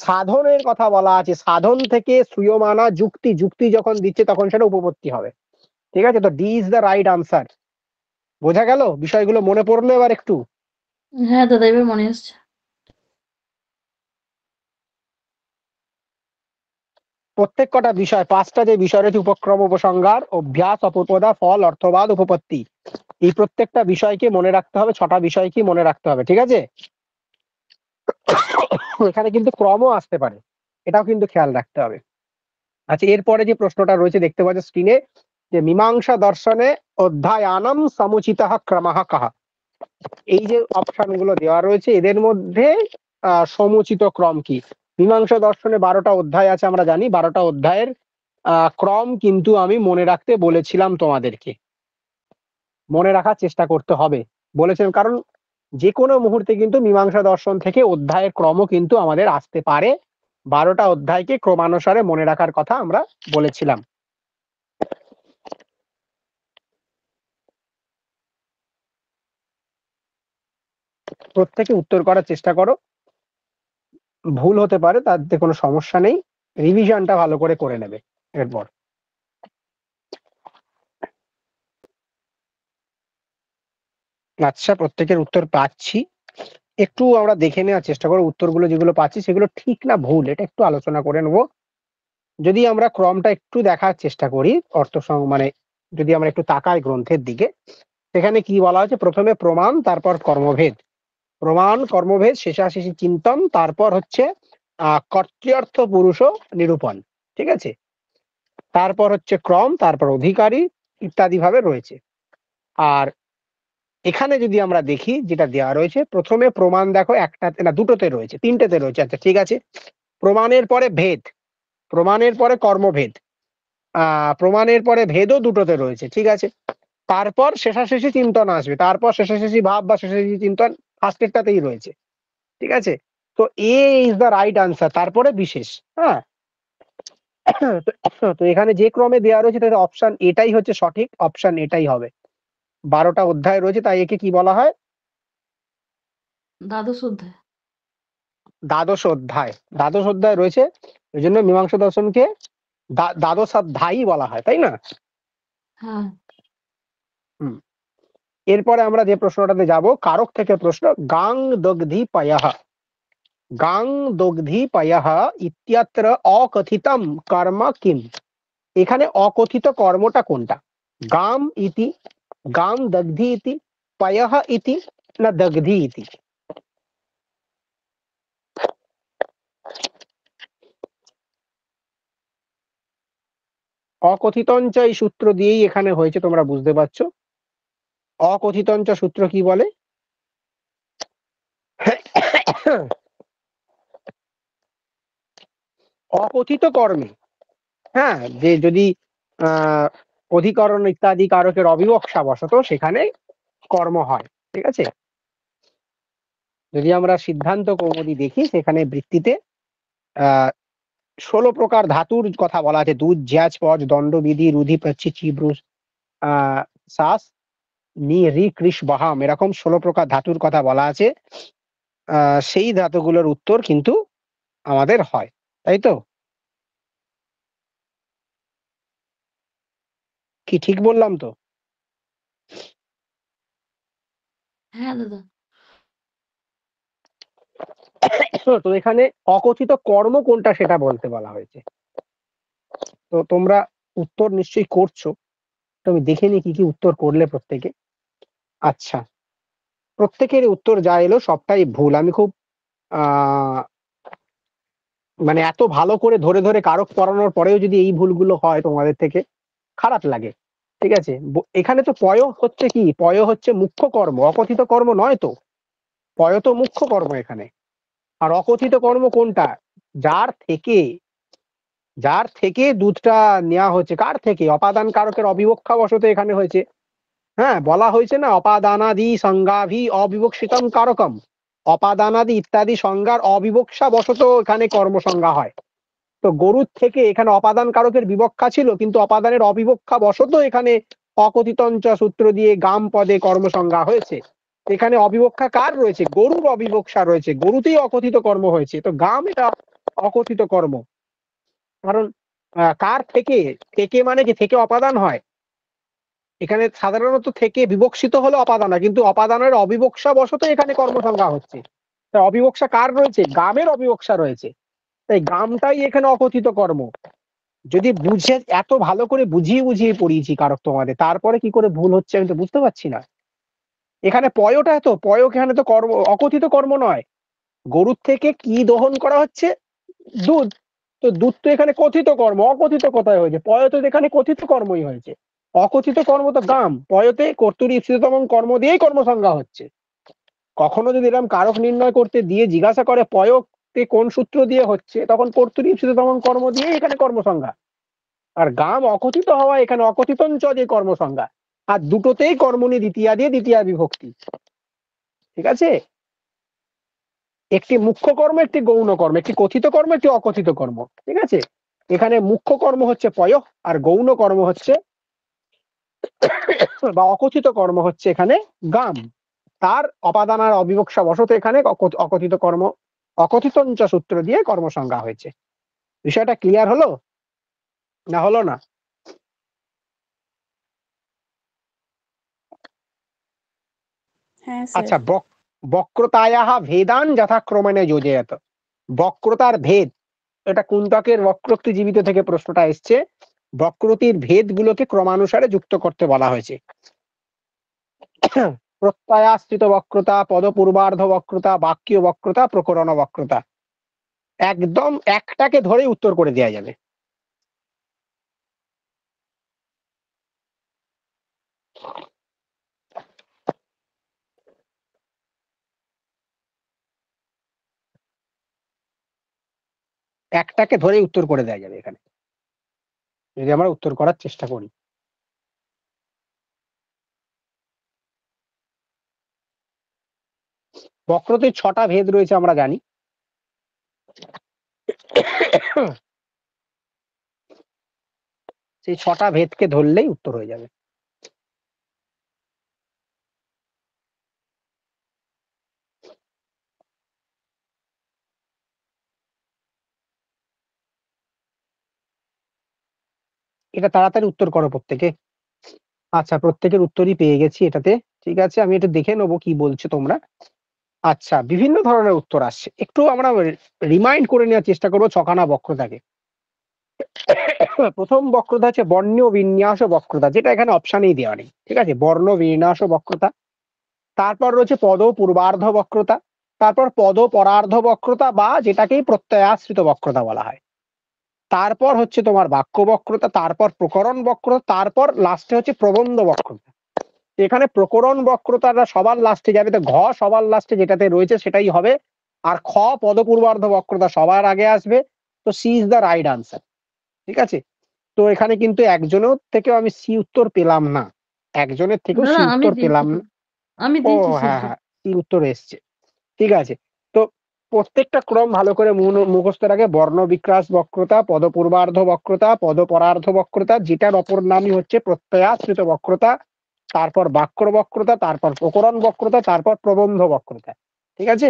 সাধনের কথা বলা আছে, সাধন থেকে শ্রূয়মানা যুক্তি, যুক্তি যখন দিচ্ছে তখন সেটা উপপত্তি হবে। ঠিক আছে, তো D is the right answer. বোঝা গেল বিষয়গুলো, মনে পড়লো এবার একটু? হ্যাঁ দাদা, এবার মনে আসছে। প্রত্যেক কটা বিষয়, পাঁচটা যে বিষয় রয়েছে, উপক্রম উপসংহার অভ্যাস অপূর্বতা ফল অর্থবাদ উপপত্তি, এই প্রত্যেকটা বিষয়কে মনে রাখতে হবে, ছটা বিষয়কে মনে রাখতে হবে, ঠিক আছে? এখানে কিন্তু ক্রমও আসতে পারে, এটাও কিন্তু খেয়াল রাখতে হবে। আচ্ছা, এরপরে যে প্রশ্নটা রয়েছে দেখতে পাচ্ছ স্ক্রিনে, যে মীমাংসা দর্শনে অধ্যায়ানম সমুচিতঃ ক্রমঃ কাহা, এই যে অপশন গুলো দেওয়া রয়েছে এদের মধ্যে সমুচিত ক্রম কি? মীমাংসা দর্শনে 12টা অধ্যায় আছে, আমরা জানি 12টা অধ্যায়ের ক্রম কিন্তু আমি মনে রাখতে বলেছিলাম তোমাদেরকে, মনে রাখার চেষ্টা করতে হবে বলেছিলাম, কারণ যে কোনো মুহূর্তে কিন্তু মীমাংসা দর্শন থেকে অধ্যায়ের ক্রমও কিন্তু আমাদের আসতে পারে। 12টা অধ্যায়কে ক্রমানুসারে মনে রাখার কথা আমরা বলেছিলাম। প্রত্যেকে উত্তর করার চেষ্টা করো, ভুল হতে পারে, তাতে কোনো সমস্যা নেই, রিভিশনটা ভালো করে করে নেবে এরপর। আচ্ছা, প্রত্যেকের উত্তর পাচ্ছি, একটু আমরা দেখে নেওয়ার চেষ্টা করবো উত্তরগুলো যেগুলো পাচ্ছি সেগুলো ঠিক না ভুল, এটা একটু আলোচনা করে নেবো। যদি আমরা ক্রমটা একটু দেখার চেষ্টা করি, মানে যদি আমরা একটু তাকাই গ্রন্থের দিকে, সেখানে কি বলা হয়েছে, প্রথমে প্রমাণ, তারপর কর্মভেদ, প্রমাণ কর্মভেদ শেষাশেষি চিন্তন, তারপর হচ্ছে কর্তৃর্থ পুরুষ নিরূপণ, ঠিক আছে, তারপর হচ্ছে ক্রম, তারপর অধিকারী ইত্যাদি ভাবে রয়েছে। আর এখানে যদি আমরা দেখি যেটা দেওয়া রয়েছে, প্রথমে প্রমাণ দেখো একটাতে না দুটোতে রয়েছে, তিনটেতে রয়েছে, আচ্ছা ঠিক আছে, প্রমাণের পরে ভেদ, প্রমাণের পরে কর্মভেদ, প্রমাণের পরে ভেদও দুটোতে রয়েছে, ঠিক আছে, তারপর শেষাশেষি চিন্তন আসবে, তারপর শেষাশেষি ভাব বা শেষাশেষি চিন্তন ফার্স্টেরটাতেই রয়েছে, ঠিক আছে। তো এ ইজ দ্য রাইট আনসার, তারপরে বিশেষ। হ্যাঁ, তো এখানে যে ক্রমে দেওয়া রয়েছে তাতে অপশন এটাই হচ্ছে সঠিক, অপশন এটাই হবে। 12টা অধ্যায় রয়েছে, তাই একে কি বলা হয়? দ্বাদশ অধ্যায়। দ্বাদশ অধ্যায়, দ্বাদশ অধ্যায় রয়েছে, ওই জন্য মীমাংসা দর্শনকে দ্বাদশ অধ্যায়ই বলা হয়, তাই না? হ্যাঁ হুম, এরপরে আমরা যে প্রশ্নটাতে যাব, কারক থেকে প্রশ্ন, গাং দগ্ধি পায়ঃ, গাং দগ্ধি পায়ঃ ইত্যত্র অকথিতম কর্ম কিম, এখানে অকথিত কর্মটা কোনটা? গাম ইতি, গাম দগ্ধি ইতি, পায়ঃ ইতি, না দগ্ধি ইতি? অকথিতঞ্চ এই সূত্র দিয়েই এখানে হয়েছে, তোমরা বুঝতে পারছো। অকথিতঞ্চ সূত্র কি বলে? অকথিত কর্মে, হ্যাঁ, যে যদি অধিকরণ ইত্যাদি কারকের অবিবক্ষা বশত সেখানে কর্ম হয়, ঠিক আছে। যদি আমরা সিদ্ধান্ত কৌমুদি দেখি, সেখানে বৃত্তিতে 16 প্রকার ধাতুর কথা বলা আছে। দুধ, জ্যাজ, পজ, দণ্ড, বিধি, রুধি, প্রচ্ছি, চিব্রুস, শ্বাস, নি, রি, কৃষ, বাহাম, এরকম 16 প্রকার ধাতুর কথা বলা আছে। সেই ধাতুগুলোর উত্তর কিন্তু আমাদের হয়, তাই তো? কি ঠিক বললাম তো? হ্যাঁ দাদা। তো এখানে অকথিত কর্ম কোনটা সেটা বলতে বলা হয়েছে। তো তোমরা উত্তর নিশ্চয়ই করছো, তো আমি দেখে নি কি কি উত্তর করলে প্রত্যেকে। আচ্ছা, প্রত্যেকের উত্তর যা এলো সবটাই ভুল। আমি খুব আহ মানে এত ভালো করে ধরে ধরে কারক পড়ানোর পরেও যদি এই ভুলগুলো হয় তোমাদের থেকে, খারাপ লাগে, ঠিক আছে। এখানে তো পয় হচ্ছে কি, পয় হচ্ছে মুখ্য কর্ম, অকথিত কর্ম নয় তো। পয় তো মুখ্য কর্ম এখানে। আর অকথিত কর্ম কোনটা? যার থেকে যার থেকে দুধটা নেওয়া হচ্ছে, কার থেকে? অপাদান কারকের অবিবক্ষা বশত এখানে হয়েছে। হ্যাঁ, বলা হয়েছে না, অপাদানাদি সংজ্ঞাভি অবিবক্ষিতম কারকম। অপাদানাদি ইত্যাদি সংজ্ঞার অবিবক্ষা বশত এখানে কর্মসংজ্ঞা হয়। তো গরুর থেকে এখানে অপাদান কারকের বিবক্ষা ছিল, কিন্তু অপাদানের অবিবক্ষা বশত এখানে অকথিতঞ্চ সূত্র দিয়ে গাম পদে কর্মসংজ্ঞা হয়েছে। এখানে অবিবক্ষা কার রয়েছে? গরুর অবিবক্ষা রয়েছে, গরুতেই অকথিত কর্ম হয়েছে। তো গাম এটা অকথিত কর্ম। কারণ কার থেকে? থেকে মানে কি? থেকে অপাদান হয়। এখানে সাধারণত থেকে বিবক্ষিত হলো অপাদান হয়, কিন্তু অপাদানের অবিবক্ষা বশত এখানে কর্মসংজ্ঞা হচ্ছে। তাই অবিবক্ষা কার রয়েছে? গামের অবিবক্ষা রয়েছে। তাই গামটাই এখানে অকথিত কর্ম। যদি বুঝে, এত ভালো করে বুঝিয়ে বুঝিয়ে পড়িয়েছি কারক তোমাদের, তারপরে কি করে ভুল হচ্ছে আমি তো বুঝতে পারছি না। এখানে পয়টা, তো পয় এখানে তো কর্ম, অকথিত কর্ম নয়। গরুর থেকে কি দহন করা হচ্ছে? দুধ। তো দুধ তো এখানে কথিত কর্ম, অকথিত কোথায় হয়েছে? পয় তো এখানে কথিত কর্মই হয়েছে। অকথিত কর্ম তো গাম। পয়তে কর্তুরী ইপ্সিততম কর্ম দিয়েই কর্মসংজ্ঞা হচ্ছে। কখনো যদি এরকম কারক নির্ণয় করতে দিয়ে জিজ্ঞাসা করে পয়তে কোন সূত্র দিয়ে হচ্ছে, তখন কর্তুরী ইপ্সিততম কর্ম দিয়ে এখানে কর্মসংজ্ঞা। আর গাম অকথিত হওয়া, এখানে অকথিতঞ্চ দিয়ে কর্মসংজ্ঞা। আর দুটোতেই কর্মণি দ্বিতীয়া দিয়ে দ্বিতীয়া বিভক্তি, ঠিক আছে। একটি মুখ্য কর্ম, একটি গৌণ কর্ম, একটি কথিত কর্ম, একটি অকথিত কর্ম, ঠিক আছে। এখানে মুখ্য কর্ম হচ্ছে পয়, আর গৌণ কর্ম হচ্ছে বা অকথিত কর্ম হচ্ছে এখানে গাম। তার অপাদান আর অবিবক্ষা বশত এখানে অকথিত কর্ম, অকথিতঞ্চ সূত্র দিয়ে কর্মসংজ্ঞা হয়েছে। বিষয়টা ক্লিয়ার হলো না হলো না? হ্যাঁ স্যার। আচ্ছা, বক্রতায়াহ ভেদান যথাক্রমেণে যোজয়ত। বক্রতার ভেদ, এটা কুন্তকের বক্রোক্তি জীবিত থেকে প্রশ্নটা এসছে। বক্রতির ভেদ গুলোকে ক্রমানুসারে যুক্ত করতে বলা হয়েছে। প্রত্যয়াশ্রিত বক্রতা, পদপূর্বার্ধ বক্রতা, বাক্য বক্রতা, প্রকরণ বক্রতা। একদম একটাকে ধরে উত্তর করে দেওয়া যাবে। একটাকে ধরে উত্তর করে দেওয়া যাবে এখানে, যদি আমরা উত্তর করার চেষ্টা করি। বক্রতির 6টা ভেদ রয়েছে আমরা জানি। সেই 6টা ভেদকে ধরলেই উত্তর হয়ে যাবে। এটা তাড়াতাড়ি উত্তর করো প্রত্যেকে। আচ্ছা, প্রত্যেকের উত্তরই পেয়ে গেছি এটাতে। ঠিক আছে, আমি এটা দেখে নেবো কি বলছো তোমরা। আচ্ছা, বিভিন্ন ধরনের উত্তর আসছে, একটু আমরা রিমাইন্ড করে নেওয়ার চেষ্টা করবো ছখানা বক্রতাকে। প্রথম বক্রতা হচ্ছে বর্ণ বিন্যাস বক্রতা, যেটা এখানে অপশানেই দেওয়া নেই, ঠিক আছে। বর্ণ বিন্যাস বক্রতা। তারপর রয়েছে পদ পূর্বার্ধ বক্রতা। তারপর পদ পরার্ধ বক্রতা, বা যেটাকেই প্রত্যয়াশ্রিত বক্রতা বলা হয়। তারপর হচ্ছে তোমার বাক্য বক্রতা, তারপর প্রকরণ বক্রতা, তারপর লাস্টে হচ্ছে প্রবন্ধ বক্রতা। এখানে প্রকরণ বক্রতাটা সবার লাস্টে যাবে, তো ঘ সবার লাস্টে যেটাতে রয়েছে সেটাই হবে, আর খ পদপূর্বার্ধ বক্রতা সবার আগে আসবে। তো C is the right answer. ঠিক আছে, তো এখানে কিন্তু একজনের থেকেও আমি সি উত্তর পেলাম না, একজনের থেকেও সি দাদা আমি উত্তর দিয়েছি পেলাম তো, না। আমি ও দিয়েছি হ্যাঁ সিদ্ধ। হ্যাঁ, সি উত্তর এসছে। ঠিক আছে, তো প্রত্যেকটা ক্রম ভালো করে মুখস্থ রাখে। বর্ণ বিক্রাস বক্রতা, পদপূর্বার্ধ বক্রতা, পদপরার্ধ বক্রতা, যেটার অপর নামই হচ্ছে প্রত্যয়াশ্রিত বক্রতা, তারপর বাক্য বক্রতা, তারপর প্রকরণ বক্রতা, তারপর প্রবন্ধ বক্রতা। ঠিক আছে,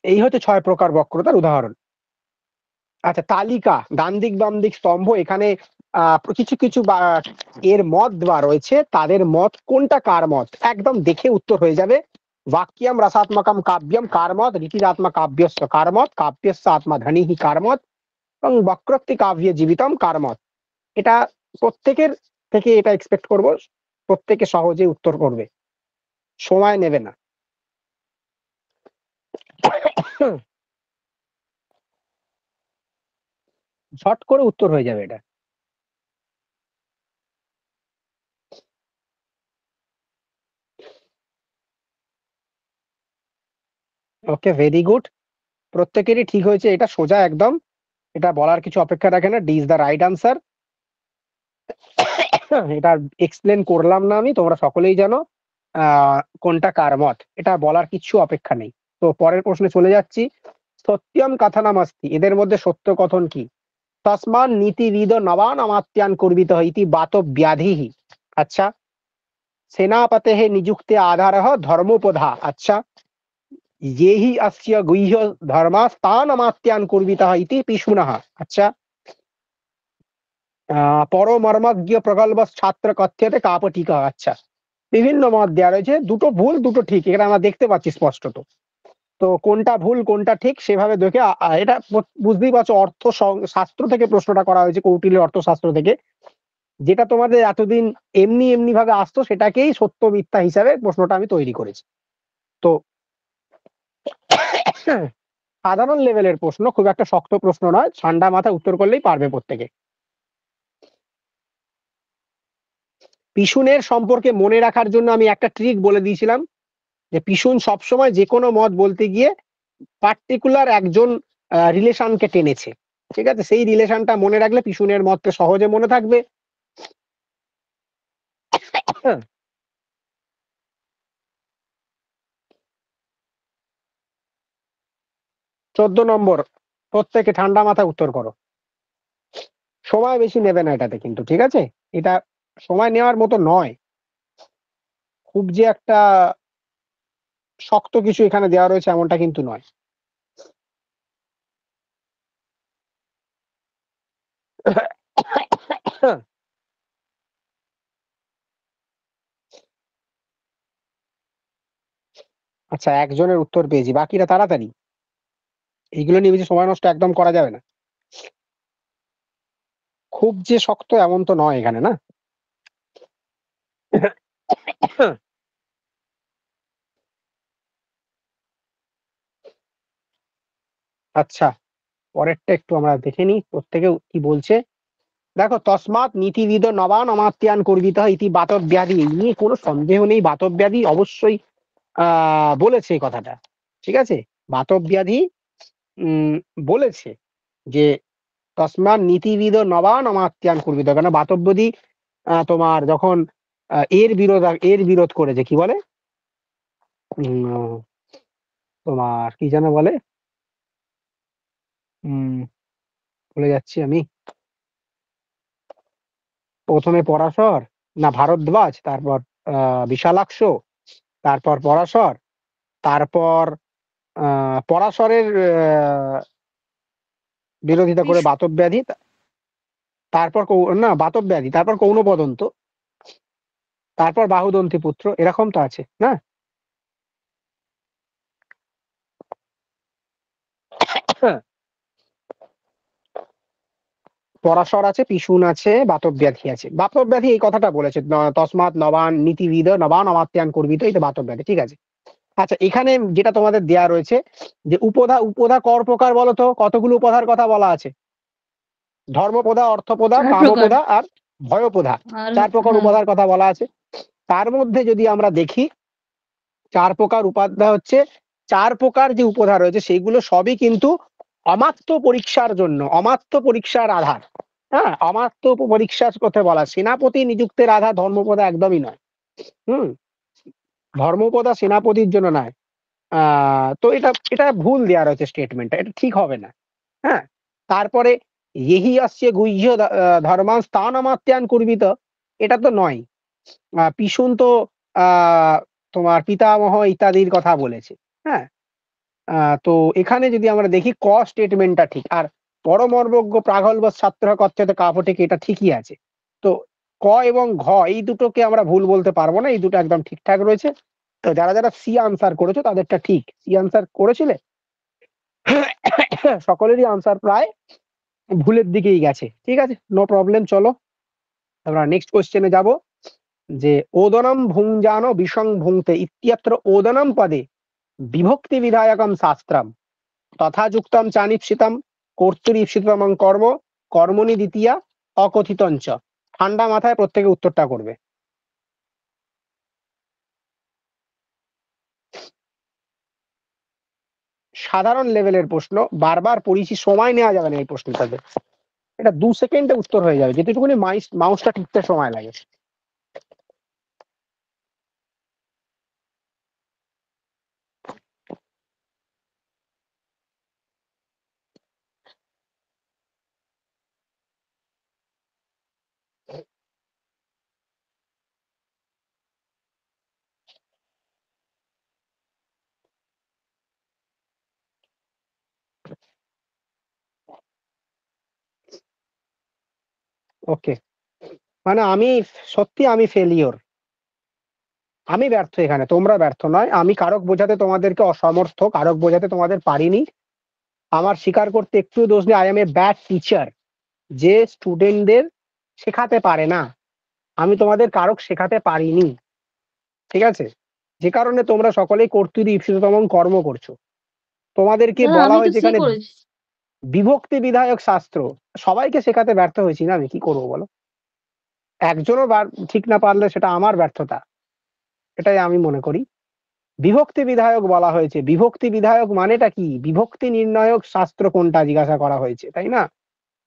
এই হচ্ছে 6 প্রকার বক্রতার উদাহরণ। আচ্ছা, তালিকা ডান দিক বাম দিক স্তম্ভ, এখানে কিছু কিছু এর মত দেওয়া রয়েছে, তাদের মত কোনটা কার মত একদম দেখে উত্তর হয়ে যাবে। বাক্যম রসাত্মকম কাব্যম কার মত, রীতিরাত্মা কাব্যস্য কার মত, কাব্যস্য আত্মা ধনী কার মত, এবং বক্রোক্তি কাব্য জীবিতম কার মত। এটা প্রত্যেকের থেকে এটা এক্সপেক্ট করব, প্রত্যেকে সহজে উত্তর করবে, সময় নেবে না। শর্ট করে উত্তর হয়ে যাবে এটা। ওকে, ভেরি গুড, প্রত্যেকেরই ঠিক হয়েছে, এটা সোজা একদম, এটা বলার কিছু অপেক্ষা রাখে না, D is the right answer. এটা এক্সপ্লেন করলাম না আমি, তোমরা সকলেই জানো কোনটা কার মত, এটা বলার কিছু অপেক্ষা নেই। তো পরের প্রশ্নে চলে যাচ্ছি। সত্যম কথানামস্তি, এদের মধ্যে সত্য কথন কি? তস্মান নীতিবিদ নবান অমাত্যান কুর্বিত ইতি বাত ব্যাধি। আচ্ছা, সেনাপতে নিযুক্তে আধার ধর্মোপধা। আচ্ছা, येहि अस्य गुह्य धर्मास्तान अमात्यान कुर्वितः इति पिशुनः। अच्छा, পরমর্মজ্ঞ প্রগল্ভ ছাত্র কথ্যতে কাপটিকা। আচ্ছা, বিভিন্ন মত দেওয়া রয়েছে, দুটো ভুল দুটো ঠিক, এটা আমরা দেখতে পাচ্ছি স্পষ্টত। তো কোনটা ভুল কোনটা ঠিক সেভাবে দেখে এটা বুঝতেই পারছো, শাস্ত্র থেকে প্রশ্নটা করা হয়েছে, কৌটিল্যের অর্থশাস্ত্র থেকে, যেটা তোমাদের এতদিন এমনি এমনি ভাবে আসতো সেটাকেই সত্য মিথ্যা হিসাবে প্রশ্নটা আমি তৈরি করেছি। তো সাধারণ লেভেলের প্রশ্ন, খুব একটা শক্ত প্রশ্ন নয়, ঠান্ডা মাথায় উত্তর করলেই পারবে প্রত্যেকে। পিছুনের সম্পর্কে মনে রাখার জন্য আমি একটা ট্রিক বলে দিয়েছিলাম, যে পিছুন সবসময় যে কোনো মত বলতে গিয়ে পার্টিকুলার একজন রিলেশনকে টেনেছে। ঠিক আছে, সেই রিলেশনটা মনে রাখলে পিছুনের মতটা সহজে মনে থাকবে। 14 নম্বর, প্রত্যেকে ঠান্ডা মাথায় উত্তর করো, সময় বেশি নেবে না এটাতে কিন্তু। ঠিক আছে, এটা সময় নেওয়ার মতো নয়, খুব যে একটা শক্ত কিছু এখানে দেওয়া রয়েছে এমনটা কিন্তু নয়। আচ্ছা, একজনের উত্তর পেয়েছি, বাকিরা তাড়াতাড়ি, এইগুলো নিয়ে বেশি সময় নষ্ট একদম করা যাবে না, খুব যে শক্ত এমন তো নয় এখানে, না? আচ্ছা, পরেরটা একটু আমরা দেখে নিই প্রত্যেকে কি বলছে। দেখো, তসমাৎ নীতিবিদ নবান অমাত্যান কর্বিত ইতি বাতব্যাধি, এই নিয়ে কোনো সন্দেহ নেই, বাতব্যাধি অবশ্যই বলেছে এই কথাটা। ঠিক আছে, বাতব্যাধি বলেছে যে তসমাৎ নীতিবিদ নবান অমাত্যান কর্বিত, কেন বাতব্যাধি তোমার যখন এর বিরোধ করেছে, কি বলে তোমার কি যেন বলে, ভুলে যাচ্ছি আমি, প্রথমে পরাশর না ভারদ্বাজ, তারপর বিশালাক্ষ, তারপর পরাশর, তারপর পরাশরের বিরোধিতা করে বাতব্যাধি, তারপর না বাতব্যাধি, তারপর কৌনপদন্ত, তারপর বাহুদন্তী পুত্র, এরকম তো আছে না? পরাশর আছে, পিশুন আছে, বাতব্যাধি আছে। বাতব্যাধি এই কথাটা বলেছে, তসমাৎ নবান নীতিবিদ নবান অমাত্যান করবিত, এটা বাতব্যাধি। ঠিক আছে, আচ্ছা, এখানে যেটা তোমাদের দেয়া রয়েছে যে উপধা কর প্রকার বলো তো, কতগুলো উপধার কথা বলা আছে? ধর্মপদা, অর্থপদা, 4 প্রকার। কামপদা আর ভয়পদা, আর 4 প্রকার হ্যাঁ, উপাদার কথা বলা আছে। তার মধ্যে যদি আমরা দেখি 4 প্রকার উপাধা হচ্ছে, 4 প্রকার যে উপধা রয়েছে সেইগুলো সবই কিন্তু অমাত্য পরীক্ষার জন্য, অমাত্য পরীক্ষার আধার। হ্যাঁ, অমাত্য পরীক্ষার কথা বলা, সেনাপতি নিযুক্তের আধার ধর্মপদা একদমই নয়। হুম, ধর্মপদা সেনাপতির জন্য নয়। তো এটা এটা ভুল দেওয়া রয়েছে স্টেটমেন্টটা, এটা ঠিক হবে না। হ্যাঁ, তারপরে ইহি আসছে গুহ্য ধর্মান স্থান অমাত্যান কুর্বিত, এটা তো নয়। পিসুন তো তোমার পিতামহ ইত্যাদির কথা বলেছে। হ্যাঁ, তো এখানে যদি আমরা দেখি ক স্টেটমেন্টটা ঠিক, আর পরমর্বজ্ঞ প্রাগল্ভ ছাত্র কথ্যতে কাপটিক, এটা ঠিকই আছে। তো ক এবং ঘ এই দুটোকে আমরা ভুল বলতে পারবো না, এই দুটো একদম ঠিকঠাক রয়েছে। তো যারা যারা সি আনসার করেছো তাদেরটা ঠিক, সি আনসার করেছিলে সকলেরই আনসার প্রায় ভুলের দিকেই গেছে। ঠিক আছে, নো প্রবলেম। চলো আমরা নেক্সট কোশ্চেনে যাব, যে ওদনম ভুঞ্জানো বিসং ভুংতে ইত্যত্র ওদনম পদে বিভক্তি বিধায়কম শাস্ত্রম তথা যুক্তম চানিপসিতম কর্তুরীপ্সিতম কর্ম কর্মণি দ্বিতীয়া অকথিতঞ্চ। ঠান্ডা মাথায় প্রত্যেকে উত্তরটা করবে। সাধারণ লেভেলের প্রশ্ন, বারবার পড়িছি, সময় নেওয়া যাবে না এই প্রশ্নটাতে। এটা 2 সেকেন্ডে উত্তর হয়ে যাবে, যেটুকুনি মাউসটা টিপতে সময় লাগে। ওকে, মানে আমি সত্যি আমি ফেলিওর, আমি ব্যর্থ এখানে, তোমরা ব্যর্থ নয়। আমি কারক বোঝাতে তোমাদেরকে অসমর্থ, কারক বোঝাতে তোমাদের পারিনি। আমার স্বীকার করতে একটু দোষ নেই, I M a bad teacher, যে স্টুডেন্টদের শেখাতে পারে না। আমি তোমাদের কারক শেখাতে পারিনি, ঠিক আছে? যে কারণে তোমরা সকলেই কর্তৃ ঈপ্সিততম কর্ম করছো। তোমাদেরকে দাদা বলা আমি তো হয়েছে সি এখানে করেছি। বিভক্তি বিধায়ক শাস্ত্র, সবাইকে শেখাতে ব্যর্থ হয়েছি না, আমি কি করবো বলো? একজনও ঠিক না পারলে সেটা আমার ব্যর্থতা, এটাই আমি মনে করি। বিভক্তি বিধায়ক বলা হয়েছে, বিভক্তি বিধায়ক মানেটা কি? বিভক্তি নির্ণায়ক শাস্ত্র কোনটা জিজ্ঞাসা করা হয়েছে, তাই না?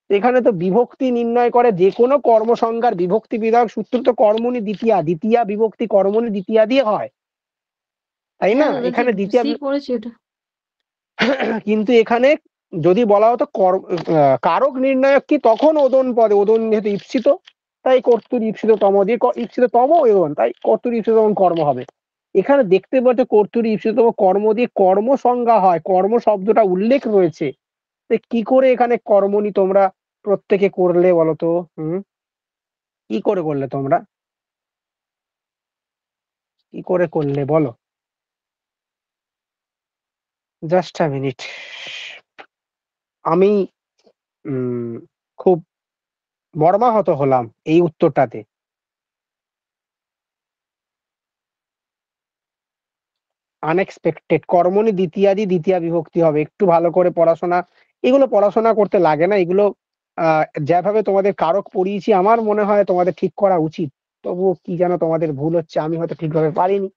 এখানে তো বিভক্তি নির্ণয় করে যে কোনো কর্মসংজ্ঞার বিভক্তি বিধায়ক সূত্র তো কর্মণি দ্বিতীয়া, দ্বিতীয়া বিভক্তি কর্মণি দ্বিতীয়া দিয়ে হয়, তাই না? হ্যাঁ দাদা, এখানে দ্বিতীয়া সি করেছি ওটা। কিন্তু এখানে যদি বলা হতো কারক নির্ণায়ক কি, তখন ওদন পদে, ওদন যেহেতু ঈপ্সিত তাই কর্তুর ঈপ্সিততম দিয়ে ঈপ্সিততম ওদন, তাই কর্তুর ঈপ্সিততম কর্ম হবে। এখানে দেখতে পাচ্ছ কর্তুর ঈপ্সিততম কর্ম দিয়ে কর্ম সংজ্ঞা হয়, কর্ম শব্দটা উল্লেখ রয়েছে। তো কি করে এখানে কর্মনি তোমরা প্রত্যেকে করলে বলো তো? কি করে করলে তোমরা, কি করে করলে বলো? জাস্ট আ মিনিট, আমি উম খুব মর্মাহত হলাম এই উত্তরটাতে। আনএক্সপেক্টেড, কর্মণি দ্বিতীয়াদি দ্বিতীয়া বিভক্তি হবে, একটু ভালো করে পড়াশোনা, এগুলো পড়াশোনা করতে লাগে না, এগুলো যেভাবে তোমাদের কারক পড়িয়েছি আমার মনে হয় তোমাদের ঠিক করা উচিত। তবুও কি যেন তোমাদের ভুল হচ্ছে, আমি হয়তো ঠিকভাবে পারিনি।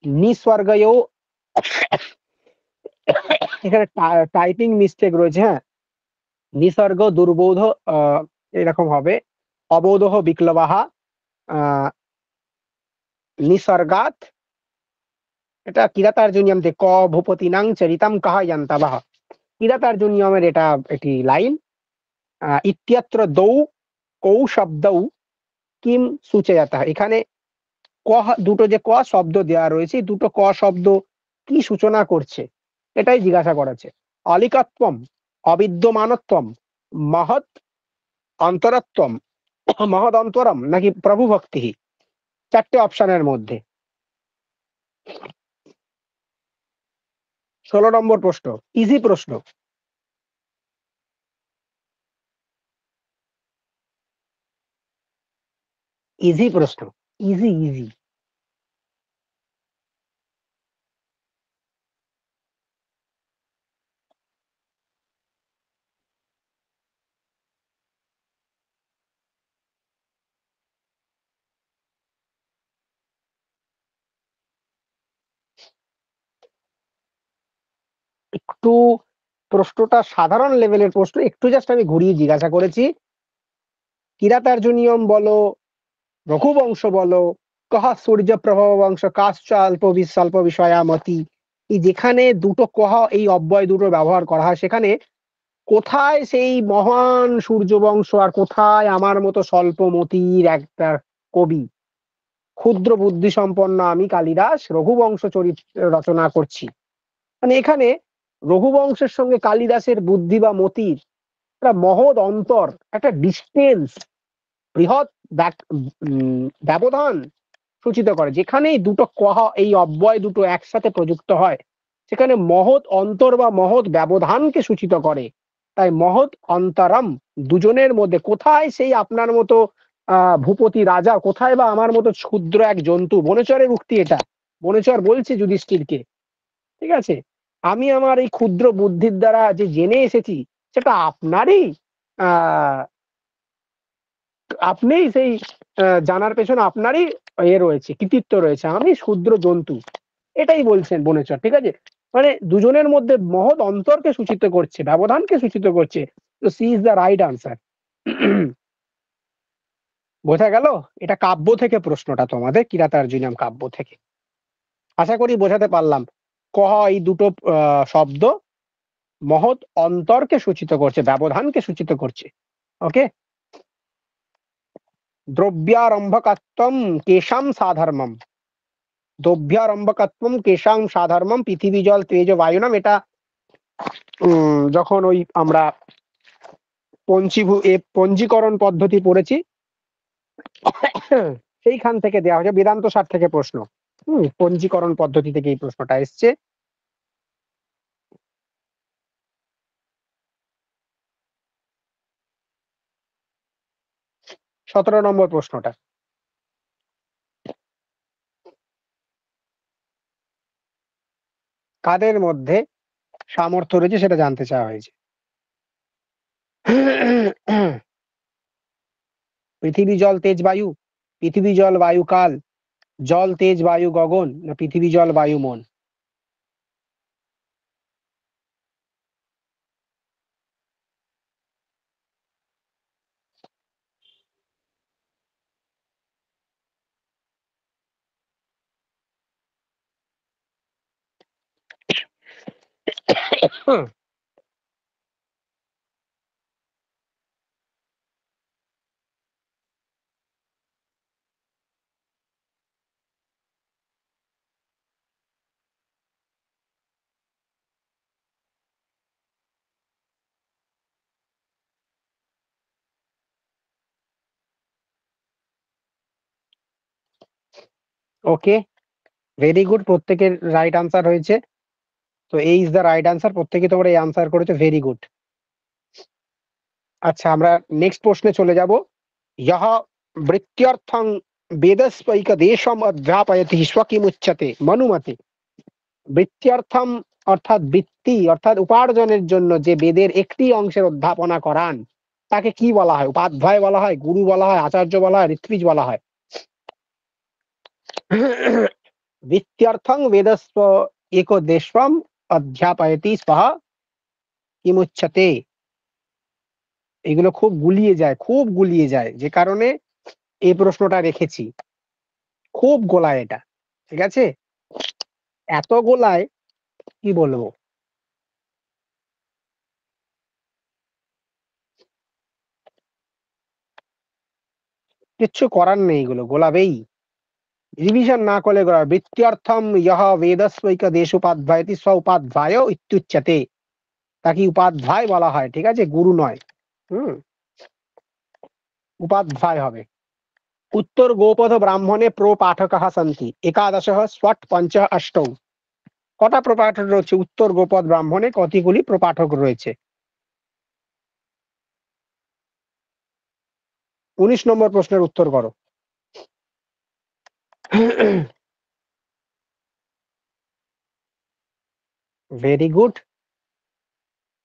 নিস্বর্গেও এখানে টাইপিং মিস্টেক রয়েছে। হ্যাঁ, নিসর্গ দুর্বোধ, এরকম হবে। অবোধ বিক্লবাহা, আহ নিসর্গাত, এটা কিরাতার্জুনিয়ম ক ভূপতিনাং চরিতাম কাহা যন্তাবাহ, কিরাতার্জুনিয়মের এটা একটি লাইন। ইত্যত্র দৌ কৌ শব্দৌ কিম সূচয়তঃ, এখানে দুটো যে ক শব্দ দেওয়া রয়েছে, দুটো ক শব্দ কি সূচনা করছে এটাই জিজ্ঞাসা করেছে। অলিকত্বম, অবিদ্যমানত্বম, মহৎ অন্তরত্বম, মহৎ অন্তরম, নাকি প্রভু ভক্তি, 4টে অপশনের মধ্যে। 16 নম্বর প্রশ্ন, ইজি প্রশ্ন, ইজি প্রশ্ন, ইজি ইজি। একটু প্রশ্নটা সাধারণ লেভেলের প্রশ্ন, একটু জাস্ট আমি ঘুরিয়ে জিজ্ঞাসা করেছি কিরাতার্জুনীয়ম বলো, রঘুবংশ বলো, কহ সূর্য প্রভাব বংশ কাশ্চ স্বল্প বিষয়ামতি, এই যেখানে দুটো কহ এই অব্যয় দুটো ব্যবহার করা হয় সেখানে কোথায় সেই মহান সূর্যবংশ আর কোথায় আমার মতো স্বল্পমতির একটা কবি, ক্ষুদ্র বুদ্ধি সম্পন্ন আমি কালিদাস রঘুবংশ চরিত্র রচনা করছি। মানে এখানে রঘুবংশের সঙ্গে কালিদাসের বুদ্ধি বা মতির একটা মহৎ অন্তর, একটা ডিস্টেন্স, বৃহৎ ব্যবধান সূচিত করে। যেখানেই দুটো কহ এই অব্যয় দুটো একসাথে প্রযুক্ত হয় সেখানে মহৎ অন্তর বা মহৎ ব্যবধানকে সূচিত করে। তাই মহৎ অন্তরম, দুজনের মধ্যে কোথায় সেই আপনার মতো ভূপতি রাজা, কোথায় বা আমার মতো ক্ষুদ্র এক জন্তু। বনেচরের উক্তি এটা, বনেচর বলছে যুধিষ্ঠিরকে, ঠিক আছে, আমি আমার এই ক্ষুদ্র বুদ্ধির দ্বারা যে জেনে এসেছি সেটা আপনারই আপনি সেই জানার পেছনে আপনারই রয়েছে, কৃতিত্ব রয়েছে, আমি ক্ষুদ্র জন্তু, এটাই বলছেন বনেচর। ঠিক আছে, মানে দুজনের মধ্যে মহৎ অন্তরকে সূচিত করছে, ব্যবধানকে সূচিত করছে। তো C is the right answer. বোঝা গেল? এটা কাব্য থেকে প্রশ্নটা, তোমাদের কিরাতার্জুনীয়ম কাব্য থেকে। আশা করি বোঝাতে পারলাম। কহ এই দুটো শব্দ মহৎ অন্তরকে সূচিত করছে, ব্যবধানকে সূচিত করছে। ওকে, দ্রব্যারম্ভকত্বম কেশাম সাধর্মম, দ্রব্যারম্ভকত্বম কেশাম সাধর্মম পৃথিবী জল তেজ বায়ুনাম। এটা যখন ওই আমরা পঞ্জীকরণ পদ্ধতি পড়েছি সেইখান থেকে দেওয়া হয়েছে, বেদান্ত সার থেকে প্রশ্ন। পঞ্জীকরণ পদ্ধতি থেকে এই প্রশ্নটা এসছে। সতেরো নম্বর প্রশ্নটা, কাদের মধ্যে সামর্থ্য রয়েছে সেটা জানতে চাওয়া হয়েছে। পৃথিবী জল তেজ বায়ু, পৃথিবী জল বায়ু কাল, জল তেজ বায়ু গগন, না পৃথিবী জল বায়ু মন? ওকে, ভেরি গুড, প্রত্যেকের রাইট আনসার হয়েছে। তো এই ইজ দ্য রাইট আনসার, প্রত্যেকে তোমরা এই আনসার করেছো, ভেরি গুড। আচ্ছা, আমরা নেক্সট প্রশ্নে চলে যাব। ইহ বৃত্ত্যর্থং বেদস্বৈক দেশম অধ্যাপয়তি স্বকিমুচ্যতে মনুমতে। বৃত্ত্যর্থম অর্থাৎ বৃত্তি অর্থাৎ উপার্জনের জন্য যে বেদের একটি অংশের অধ্যাপনা করান তাকে কি বলা হয়? উপাধ্যায় বলা হয়, গুরু বলা হয়, আচার্য বলা হয়, ঋত্বিজ বলা হয়? বৃত্ত্যর্থং বেদস্ব এক দেশম অধ্যাপয়তি স্বহ কিমুচ্যতে। এগুলো খুব গুলিয়ে যায়, খুব গুলিয়ে যায়, যে কারণে এই প্রশ্নটা রেখেছি। খুব গোলায় এটা, ঠিক আছে, এত গোলায় কি বলবো। কিচ্ছু করার নেই, এগুলো গোলাবেই, রিভিশন না করলে গোলাবে। বৃত্ত্যর্থম ইহ বেদস্বৈক দেশ উপাধ্যায়তি স্ব উপাধ্যায় ইত্যুচ্যতে। তাকে উপাধ্যায় বলা হয়, ঠিক আছে, গুরু নয়। উপাধ্যায় হবে। উত্তর গোপদ ব্রাহ্মণে প্রপাঠকাঃ সন্তি একাদশঃ স্বট পঞ্চ অষ্টৌ। কটা প্রপাঠক রয়েছে উত্তর গোপদ ব্রাহ্মণে? কতগুলি প্রপাঠক রয়েছে? 19 নম্বর প্রশ্নের উত্তর করো। Very good,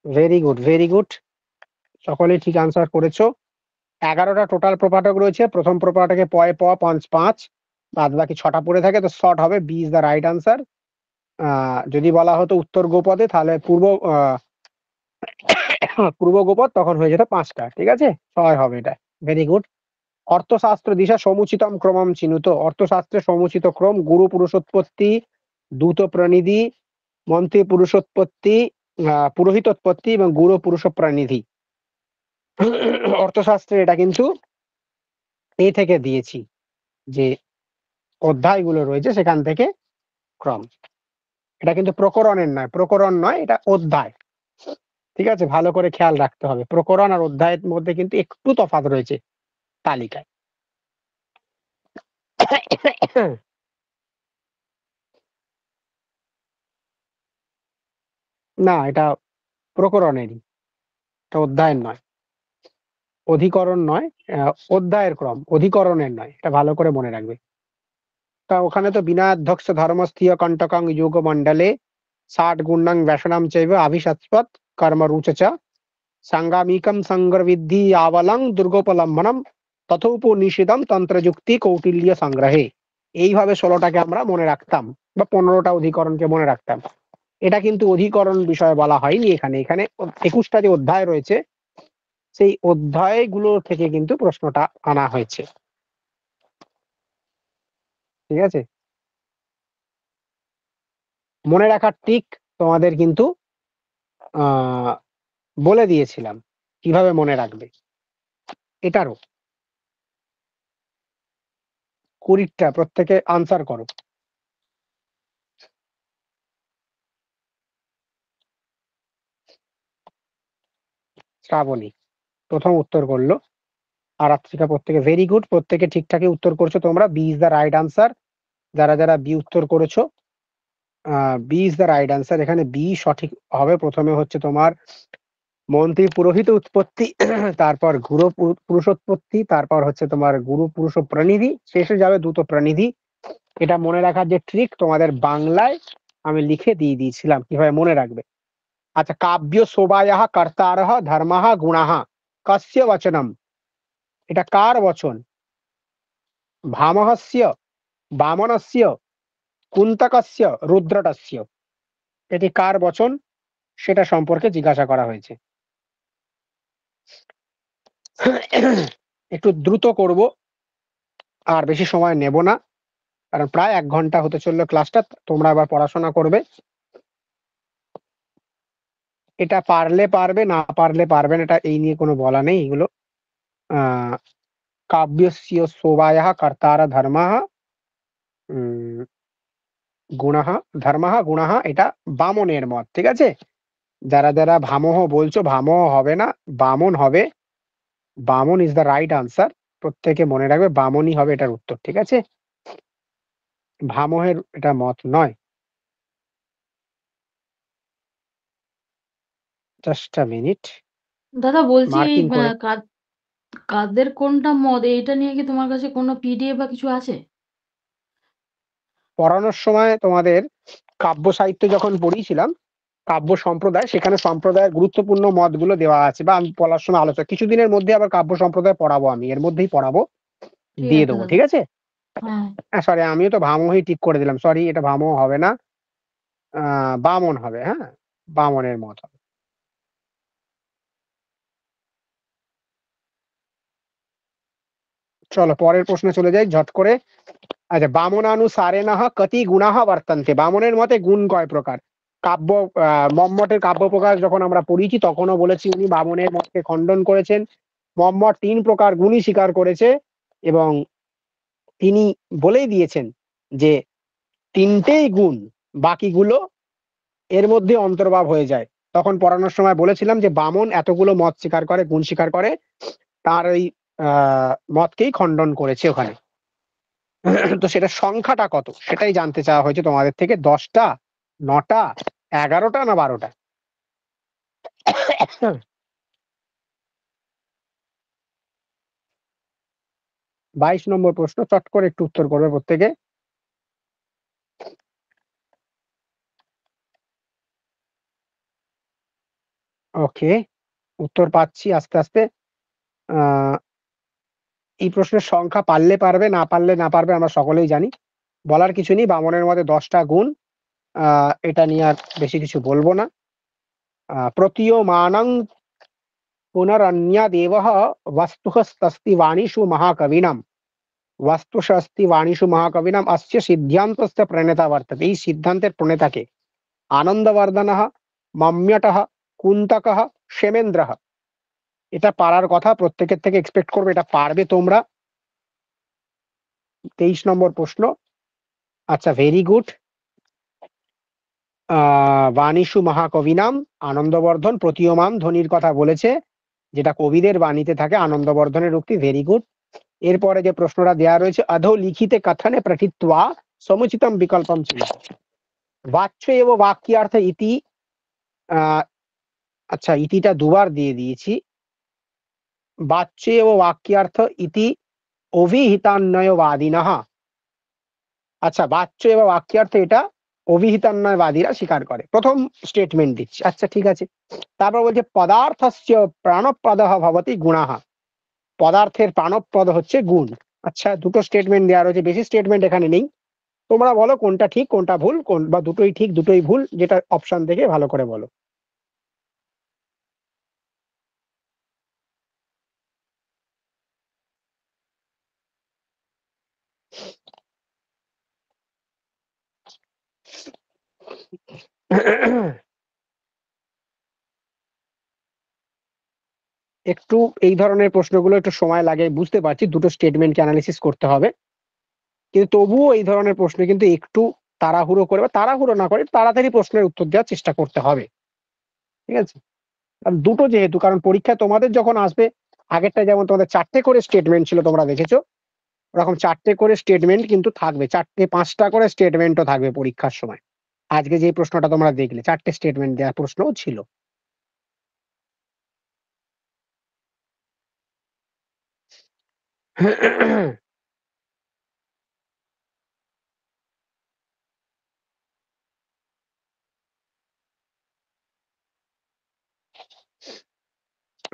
very good, very good, সকলে ঠিক আনসার করেছো। 11টা টোটাল প্রপাঠক রয়েছে। প্রথম প্রপাঠকে পয়ে প পাঁচ পাঁচ, বাদ বাকি 6টা পড়ে থাকে, তো শর্ট হবে। B is the right answer. যদি বলা হতো উত্তর গোপদে তাহলে পূর্ব গোপদ তখন হয়ে যেত 5টা, ঠিক আছে? 6 হবে এটা। Very good. অর্থশাস্ত্র দিশা সমুচিতম ক্রমম চিনুত। অর্থশাস্ত্রের সমুচিত ক্রম গুরু পুরুষোৎপত্তি, দূত প্রণিধি, মন্ত্রী পুরুষোৎপত্তি, পুরোহিতোৎপত্তি এবং গুরু পুরুষ প্রাণিধি। অর্থশাস্ত্রে এটা কিন্তু এ থেকে দিয়েছি, যে অধ্যায়গুলো রয়েছে সেখান থেকে ক্রম। এটা কিন্তু প্রকরণের নয়, প্রকরণ নয়, এটা অধ্যায়। ঠিক আছে, ভালো করে খেয়াল রাখতে হবে, প্রকরণ আর অধ্যায়ের মধ্যে কিন্তু একটু তফাৎ রয়েছে তালিকায়। না, এটা প্রকরণেরই, এটা অধ্যায়ের নয়, অধিকরণ নয়, অধ্যায়ের ক্রম, অধিকরণের নয়, এটা ভালো করে মনে রাখবে। তা ওখানে তো বিনাধ্যক্ষ ধর্মস্থীয় কণ্টকং যোগ মণ্ডলে 60 গুণাং ব্যসনাম চৈব আভিষৎপৎ কর্ম রুচচ সাঙ্গামিকম সংগ্রবিদ্ধি আবলং দুর্গোপলম্বনম তথোপনিষিদম তন্ত্রযুক্তি কৌটিল্য সংগ্রহে। এইভাবে 16টাকে আমরা মনে রাখতাম, বা 15টা অধিকরণকে মনে রাখতাম। এটা কিন্তু অধিকরণ বিষয়ে বলা হয়নি এখানে। এখানে 21টা যে অধ্যায় রয়েছে সেই অধ্যায়গুলো থেকে কিন্তু প্রশ্নটা আনা হয়েছে, ঠিক আছে? মনে রাখার ট্রিক তোমাদের কিন্তু আহ বলে দিয়েছিলাম কিভাবে মনে রাখবে। এটারও 20টা প্রত্যেকে আনসার করো। শ্রাবণী প্রথম উত্তর করলো, আর আত্রিকা প্রত্যেকে ভেরি গুড, প্রত্যেকে ঠিকঠাকই উত্তর করছো তোমরা। B is the right answer. যারা যারা বি উত্তর করেছো, B is the right answer. এখানে বি সঠিক হবে। প্রথমে হচ্ছে তোমার মন্ত্রী পুরোহিত উৎপত্তি, তারপর গুরু পুরুষোৎপত্তি, তারপর হচ্ছে তোমার গুরু পুরুষ প্রণিধি, শেষে যাবে দূত প্রণিধি। এটা মনে রাখার যে ট্রিক তোমাদের বাংলায় আমি লিখে দিয়ে দিয়েছিলাম কিভাবে মনে রাখবে। আচ্ছা, কাব্য শোভায়াহ কর্তারহ ধর্মাহ গুণাহ কস্য বচনম। এটা কার বচন? ভামহস্য, বামনস্য, কুন্তকস্য, রুদ্রটস্য। এটি কার বচন সেটা সম্পর্কে জিজ্ঞাসা করা হয়েছে। একটু দ্রুত করব, আর বেশি সময় নেব না, কারণ প্রায় 1 ঘন্টা হতে চললো ক্লাসটা। তোমরা আবার পড়াশোনা করবে। এটা পারলে পারবে, না পারলে পারবেন, এটা এই নিয়ে কোনো বলা নেই। এগুলো আহ কাব্যস্য শোভায়াহ কর্তার ধর্মাহ গুণাহ, ধর্মাহ গুণাহ, এটা বামনের মত, ঠিক আছে? যারা যারা ভামহ বলছো, ভামহ হবে না, বামন হবে। বামন ইজ দ্য রাইট আনসার। প্রত্যেকে মনে রাখবে বামনই হবে এটার উত্তর, ঠিক আছে? ভামহের এটা মত নয়। জাস্ট আ মিনিট, দাদা বলছি এই মার্কিং করে। কাদের কোনটা মত, এইটা নিয়ে কি তোমার কাছে কোনো পিডিএফ বা কিছু আছে? পড়ানোর সময় তোমাদের কাব্য সাহিত্য যখন পড়িয়েছিলাম, কাব্য সম্প্রদায়, সেখানে সম্প্রদায়ের গুরুত্বপূর্ণ মতগুলো দেওয়া আছে, বা আমি পড়ার সময় আলোচনা, কিছুদিনের মধ্যে আবার কাব্য সম্প্রদায় পড়াবো, আমি এর মধ্যেই পড়াবো, ঠিক দিয়ে আছে দেবো, দাদা। ঠিক আছে? হ্যাঁ। হ্যাঁ, সরি, আমিও তো ভামহই ঠিক করে দিলাম, সরি, এটা ভামহ হবে না, বামন হবে। হ্যাঁ, বামনের মত হবে। চলো পরের প্রশ্নে চলে যাই ঝট করে। আচ্ছা, বামনানুসারেণঃ কতি গুণাঃ বর্তন্তে। বামনের মতে গুণ কয় প্রকার? কাব্য মম্মটের কাব্য প্রকাশ যখন আমরা পড়িয়েছি তখনও বলেছি উনি বামনের মতকে খণ্ডন করেছেন। মম্মট 3 প্রকার গুণই স্বীকার করেছে, এবং তিনি বলেই দিয়েছেন যে 3টেই গুণ, বাকিগুলো এর মধ্যে অন্তর্ভাব হয়ে যায়। তখন পড়ানোর সময় বলেছিলাম যে বামন এতগুলো মত স্বীকার করে, গুণ স্বীকার করে, তার ওই মতকেই খণ্ডন করেছে ওখানে। তো সেটা সংখ্যাটা কত সেটাই জানতে চাওয়া হয়েছে তোমাদের থেকে। 10টা, 9টা, 11টা না 12টা? 22 নম্বর প্রশ্ন, চট করে একটু উত্তর করবে প্রত্যেকে। ওকে, উত্তর পাচ্ছি আস্তে আস্তে। আহ এই প্রশ্নের সংখ্যা পারলে পারবে, না পারলে না পারবে, আমরা সকলেই জানি, বলার কিছু নেই। বামনের মধ্যে 10টা গুণ, এটা নিয়ে আর বেশি কিছু বলবো না। প্রতীয়মানং পুনরন্যদেবঃ वस्तुतस्ति वाणीषु महाकविनां वस्तुषस्ति वाणीषु महाकविनाम अस्य सिद्धान्तस्य प्रणेता वर्तते। এই সিদ্ধান্তের প্রণেতাকে আনন্দবর্ধনः মম্মটः কুন্তকः क्षेमेन्द्रः। এটা পারার কথা, প্রত্যেকের থেকে এক্সপেক্ট করবে এটা পারবে তোমরা। 23 নম্বর প্রশ্ন। আচ্ছা, ভেরি গুড। বাণীষু মহাকবিনাম আনন্দবর্ধন প্রতীয়মান ধ্বনির কথা বলেছে, যেটা কবিদের বাণীতে থাকে আনন্দবর্ধনের উক্তি। Very good. এরপরে যে প্রশ্নটা দেওয়া রয়েছে, অধো লিখিতে কথনে প্রঠিত্বা সমুচিতম বিকল্পম ছিল। বাচ্য এব বাক্যার্থ ইতি। আচ্ছা, ইতিটা দুবার দিয়ে দিয়েছি। বাচ্য এব বাক্যার্থ ইতি অভিহিতান্বয়বাদিনঃ। আচ্ছা, বাচ্য এব বাক্যার্থ এটা অভিহিতান্বয়বাদীরা স্বীকার করে। প্রথম স্টেটমেন্ট দিচ্ছি। আচ্ছা, ঠিক আছে। তারপর বলছে পদার্থস্য প্রাণপ্রদঃ ভবতি গুণাঃ। পদার্থের প্রাণপ্রদ হচ্ছে গুণ। আচ্ছা, দুটো স্টেটমেন্ট দেওয়া রয়েছে, বেশি স্টেটমেন্ট এখানে নেই। তোমরা বলো কোনটা ঠিক কোনটা ভুল, কোন বা দুটোই ঠিক দুটোই ভুল, যেটা অপশন থেকে ভালো করে বলো। একটু এই ধরনের প্রশ্নগুলো একটু সময় লাগে, বুঝতে পারছি, দুটো স্টেটমেন্টকে অ্যানালিসিস করতে হবে, কিন্তু তবুও এই ধরনের প্রশ্ন কিন্তু একটু তাড়াহুড়ো করে বা তাড়াহুড়ো না করে তাড়াতাড়ি প্রশ্নের উত্তর দেওয়ার চেষ্টা করতে হবে। ঠিক আছে? কারণ দুটো যেহেতু, কারণ পরীক্ষায় তোমাদের যখন আসবে, আগেরটা যেমন তোমাদের 4টে করে স্টেটমেন্ট ছিল তোমরা দেখেছো, ওরকম 4টে করে স্টেটমেন্ট কিন্তু থাকবে, 4টে 5টা করে স্টেটমেন্টও থাকবে পরীক্ষার সময়। আজকে যে প্রশ্নটা তোমরা দেখলে 4টে স্টেটমেন্ট দেওয়া প্রশ্নও ছিল।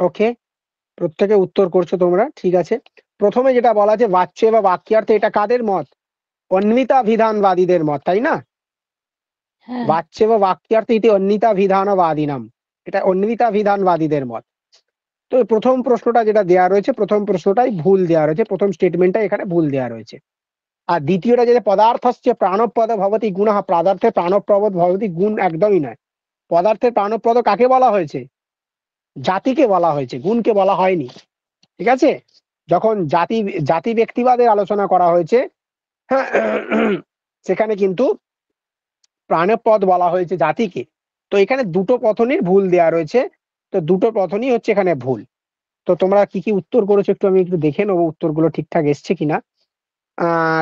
ওকে, প্রত্যেকে উত্তর করছো তোমরা, ঠিক আছে। প্রথমে যেটা বলা আছে বাচ্য বা বাক্যার্থে, এটা কাদের মত? অন্বিতাভিধানবাদীদের মত, তাই না? হ্যাঁ। বাচ্য বা বাক্যার্থে ইতি অন্বিতাভিধানবাদিনাম, এটা অন্বিতাভিধানবাদীদের মত। তো প্রথম প্রশ্নটা যেটা দেওয়া রয়েছে, প্রথম প্রশ্নটাই ভুল দেওয়া রয়েছে, প্রথম স্টেটমেন্টটা এখানে ভুল দেওয়া রয়েছে। আর দ্বিতীয়টা যেটা পদার্থস্য প্রাণপ্রদ ভবতি গুণঃ, পদার্থের প্রাণপ্রদ ভবতি গুণ একদমই নয়। পদার্থের প্রাণপ্রদ কাকে বলা হয়েছে? জাতিকে বলা হয়েছে, গুণকে বলা হয়নি। ঠিক আছে? যখন জাতি ব্যক্তিবাদের আলোচনা করা হয়েছে, সেখানে কিন্তু প্রাণপদ বলা হয়েছে জাতিকে। তো এখানে দুটো পথনির ভুল দেওয়া রয়েছে, তো দুটো পথনই হচ্ছে এখানে ভুল। তো তোমরা কি কি উত্তর করেছো একটু আমি একটু দেখে নেবো উত্তরগুলো ঠিকঠাক এসছে কিনা।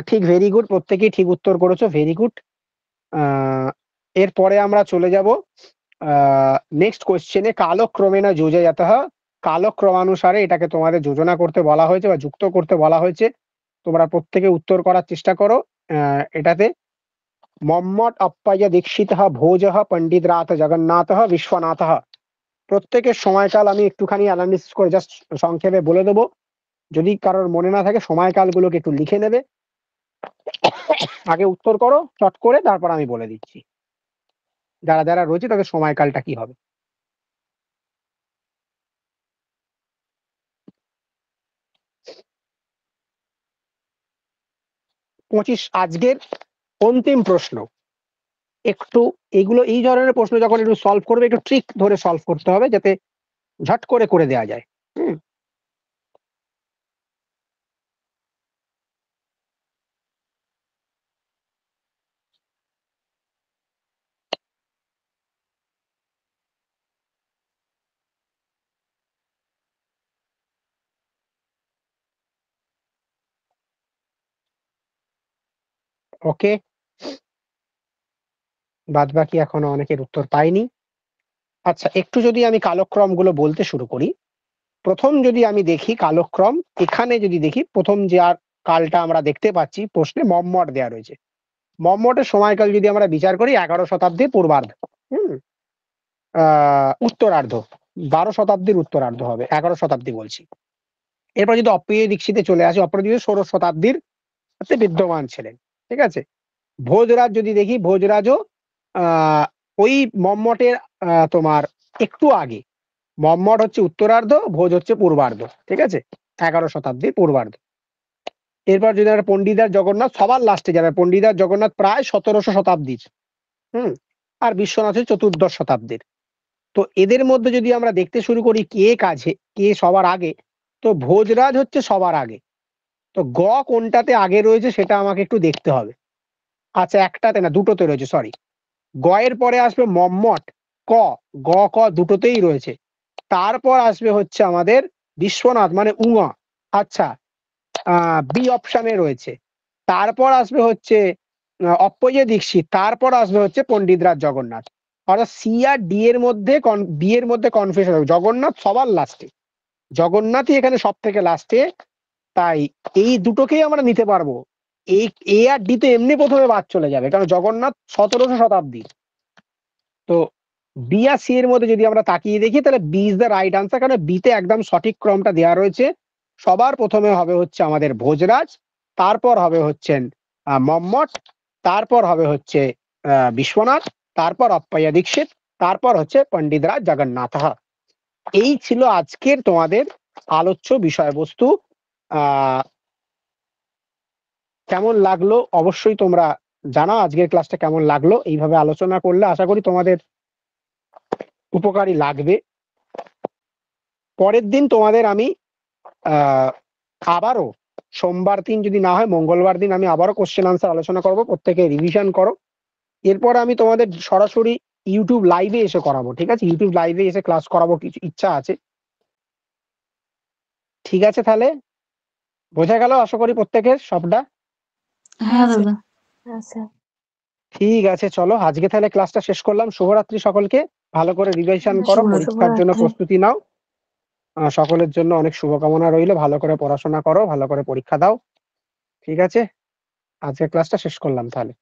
ঠিক, ভেরি গুড, প্রত্যেকেই ঠিক উত্তর করেছো, ভেরি গুড। এরপরে আমরা চলে যাব নেক্সট কোশ্চেনে। কালক্রমেণা যোজয়তঃ, কালক্রমানুসারে এটাকে তোমাদের যোজনা করতে বলা হয়েছে বা যুক্ত করতে বলা হয়েছে। তোমরা প্রত্যেকে উত্তর করার চেষ্টা করো। এটাতে মম্মট অপ্পায় দীক্ষিতঃ ভোজঃ পণ্ডিতরাথ জগন্নাথঃ বিশ্বনাথঃ। প্রত্যেকের সময়কাল আমি একটুখানি অ্যানালিসিস করে জাস্ট সংক্ষেপে বলে দেবো, যদি কারোর মনে না থাকে সময়কালগুলোকে একটু লিখে নেবে। আগে উত্তর করো চট করে, তারপর আমি বলে দিচ্ছি যারা যারা রয়েছে তাদের সময়কালটা কি হবে। 25 আজকের অন্তিম প্রশ্ন। একটু এগুলো এই ধরনের প্রশ্ন যখন একটু সলভ করবে, একটু ট্রিক ধরে সলভ করতে হবে যাতে ঝট করে দেওয়া যায়। ওকে, বাদ বাকি এখনো অনেকের উত্তর পাইনি। আচ্ছা, একটু যদি আমি কালক্রম গুলো বলতে শুরু করি, প্রথম যদি আমি দেখি কালক্রম, এখানে যদি দেখি প্রথম যে আর কালটা আমরা দেখতে পাচ্ছি প্রশ্নে মম্মট দেওয়া রয়েছে। মম্মটের সময়কাল যদি আমরা বিচার করি 11 শতাব্দীর পূর্বার্ধ, উত্তরার্ধ, 12 শতাব্দীর উত্তরার্ধ হবে, 11 শতাব্দী বলছি। এরপর যদি অপ্রিয় দীক্ষিতে চলে আসে, অপ্রিয় দীক্ষিত 16 শতাব্দীর বিদ্যমান ছিলেন। ঠিক আছে? ভোজরাজ যদি দেখি, ভোজরাজও আহ ওই মম্মটের তোমার একটু আগে। মম্মট হচ্ছে উত্তরার্ধ, ভোজ হচ্ছে পূর্বার্ধ, ঠিক আছে, 11 শতাব্দীর পূর্বার্ধ। এরপর যদি আমরা পণ্ডিতার জগন্নাথ সবার লাস্টে যারা, পণ্ডিতার জগন্নাথ প্রায় 1700 শতাব্দীর, আর বিশ্বনাথ হচ্ছে 14 শতাব্দীর। তো এদের মধ্যে যদি আমরা দেখতে শুরু করি কে সবার আগে, তো ভোজরাজ হচ্ছে সবার আগে। তো গ কোনটাতে আগে রয়েছে সেটা আমাকে একটু দেখতে হবে। আচ্ছা, একটাতে না, দুটোতে রয়েছে, সরি। গ এর পরে আসবে মম্মট, ক, গ ক দুটোতেই রয়েছে। তারপর আসবে হচ্ছে আমাদের বিশ্বনাথ মানে উঙা, আচ্ছা, বি অপশনে রয়েছে। তারপর আসবে হচ্ছে অপ্পয়্য দীক্ষিত, তারপর আসবে হচ্ছে পণ্ডিতরাজ জগন্নাথ। অর্থাৎ সি আর ডি এর মধ্যে বি এর মধ্যে কনফিউশন হবে, জগন্নাথ সবার লাস্টে, জগন্নাথই এখানে সব থেকে লাস্টে। তাই এই দুটোকেই আমরা নিতে পারবো। এই এ আর ডি তো এমনি প্রথমে বাদ চলে যাবে, কারণ জগন্নাথ 1700 শতাব্দী। তো বি আর সি এর মধ্যে যদি আমরা তাকিয়ে দেখি, তাহলে B is the right answer, কারণ বিতে একদম সঠিক ক্রমটা দেওয়া রয়েছে। সবার প্রথমে হবে হচ্ছে আমাদের ভোজরাজ, তারপর হবে হচ্ছেন মম্মট, তারপর হবে হচ্ছে বিশ্বনাথ, তারপর অপ্পয়্য দীক্ষিত, তারপর হচ্ছে পণ্ডিতরাজ জগন্নাথ। এই ছিল আজকের তোমাদের আলোচ্য বিষয়বস্তু। কেমন লাগলো অবশ্যই তোমরা জানাও, আজকের ক্লাসটা কেমন লাগলো। এইভাবে আলোচনা করলে আশা করি তোমাদের উপকারী লাগবে। পরের দিন তোমাদের আমি আবারও, সোমবার দিন যদি না হয় মঙ্গলবার দিন, আমি আবারও কোশ্চেন আনসার আলোচনা করব, প্রত্যেকে রিভিশন করো। এরপর আমি তোমাদের সরাসরি ইউটিউব লাইভে এসে করাবো, ঠিক আছে, ইউটিউব লাইভে এসে ক্লাস করাবো, কিছু ইচ্ছা আছে। ঠিক আছে, তাহলে বোঝা গেল আশা করি প্রত্যেকের সবটা। হ্যাঁ দাদা। হ্যাঁ স্যার। ঠিক আছে, চলো আজকে তাহলে ক্লাসটা শেষ করলাম। শুভরাত্রি সকলকে, ভালো করে রিভিশন করো, শুভরাত্রি। পরীক্ষার জন্য প্রস্তুতি নাও। সকলের জন্য অনেক শুভকামনা রইলো, ভালো করে পড়াশোনা করো, ভালো করে পরীক্ষা দাও। ঠিক আছে, আজকের ক্লাসটা শেষ করলাম তাহলে।